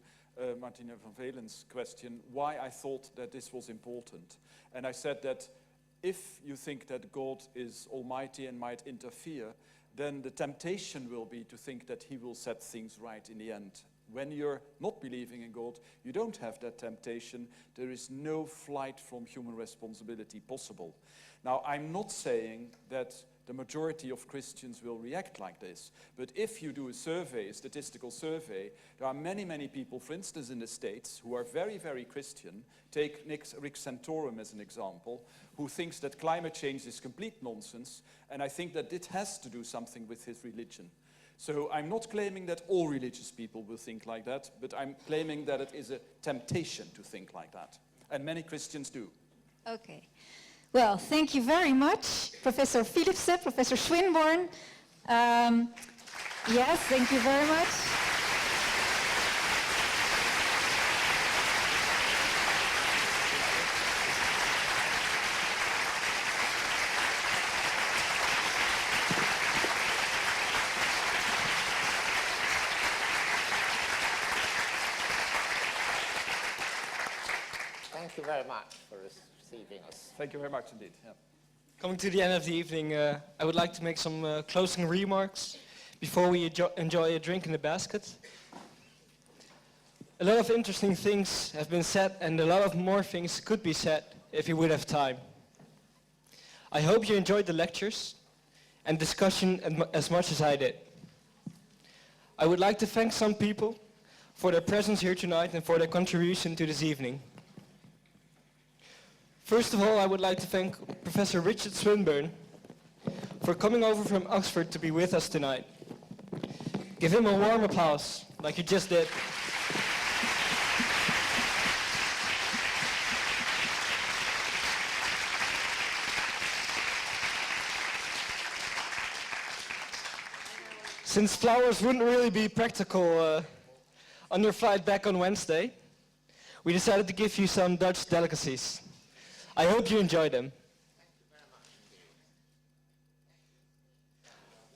Martina van Velen's question, why I thought that this was important. And I said that if you think that God is almighty and might interfere, then the temptation will be to think that he will set things right in the end. When you're not believing in God, you don't have that temptation. There is no flight from human responsibility possible. Now, I'm not saying that the majority of Christians will react like this, but if you do a survey, a statistical survey, there are many people, for instance in the States, who are very Christian. Take Rick Santorum as an example, who thinks that climate change is complete nonsense, and I think that it has to do something with his religion. So I'm not claiming that all religious people will think like that, but I'm claiming that it is a temptation to think like that. And many Christians do. Okay. Well, thank you very much, Professor Philipse, Professor Swinburne. Yes, thank you very much. Thank you very much for receiving us. Thank you very much indeed. Yeah. Coming to the end of the evening, I would like to make some closing remarks before we enjoy a drink in the basket. A lot of interesting things have been said, and a lot of more things could be said if we would have time. I hope you enjoyed the lectures and discussion as much as I did. I would like to thank some people for their presence here tonight and for their contribution to this evening. First of all, I would like to thank Professor Richard Swinburne for coming over from Oxford to be with us tonight. Give him a warm applause, like you just did. Since flowers wouldn't really be practical on your flight back on Wednesday, we decided to give you some Dutch delicacies. I hope you enjoy them.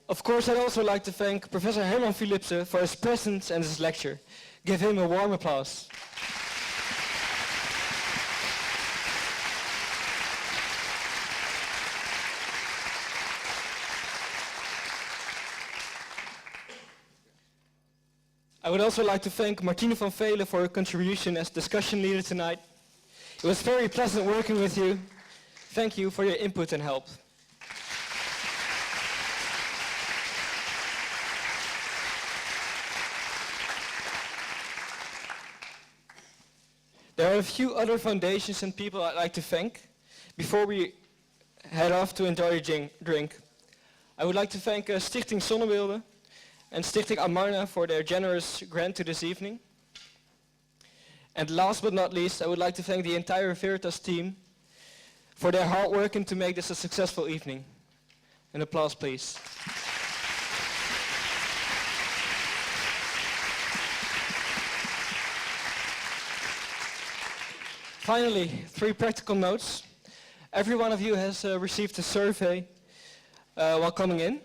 Of course, I'd also like to thank Professor Herman Philipse for his presence and his lecture. Give him a warm applause. I would also like to thank Martine van Velen for her contribution as discussion leader tonight. It was very pleasant working with you. Thank you for your input and help. There are a few other foundations and people I'd like to thank before we head off to enjoy a drink. I would like to thank Stichting Zonnebeelden and Stichting Amarna for their generous grant to this evening. And last but not least, I would like to thank the entire Veritas team for their hard work and to make this a successful evening. An applause, please. Finally, 3 practical notes. Every one of you has received a survey while coming in.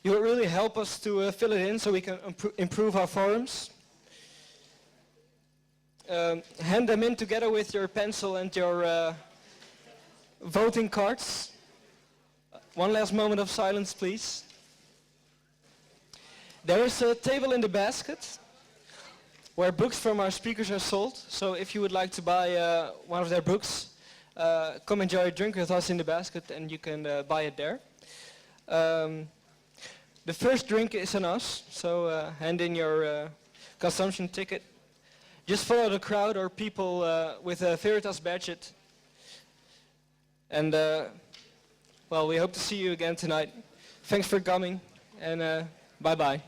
You will really help us to fill it in so we can improve our forums. Hand them in together with your pencil and your voting cards. One last moment of silence, please. There is a table in the basket where books from our speakers are sold. So if you would like to buy one of their books, come enjoy a drink with us in the basket and you can buy it there. The first drink is on us, so hand in your consumption ticket. Just follow the crowd or people with a Veritas badge. And well, we hope to see you again tonight. Thanks for coming, and bye-bye.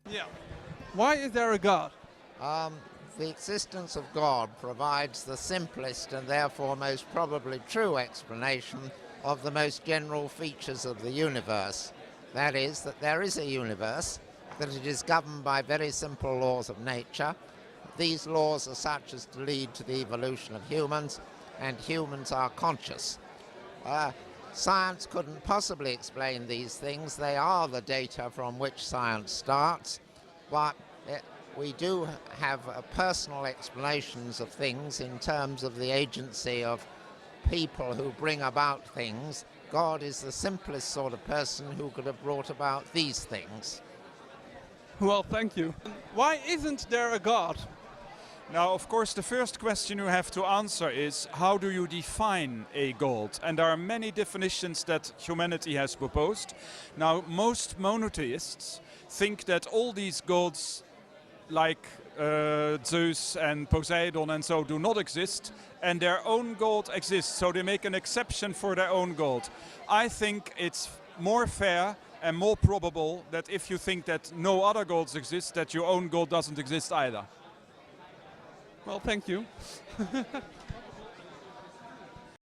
Yeah. Why is there a God? The existence of God provides the simplest and therefore most probably true explanation of the most general features of the universe. That is, that there is a universe, that it is governed by very simple laws of nature. These laws are such as to lead to the evolution of humans, and humans are conscious. Science couldn't possibly explain these things. They are the data from which science starts, but we do have personal explanations of things in terms of the agency of people who bring about things. God is the simplest sort of person who could have brought about these things. Well, thank you. Why isn't there a God? Now, of course, the first question you have to answer is, how do you define a God? And there are many definitions that humanity has proposed. Now, most monotheists think that all these gods, like Zeus and Poseidon and so, do not exist, and their own God exists, so they make an exception for their own God. I think it's more fair and more probable that if you think that no other gods exist, that your own God doesn't exist either. Well, thank you.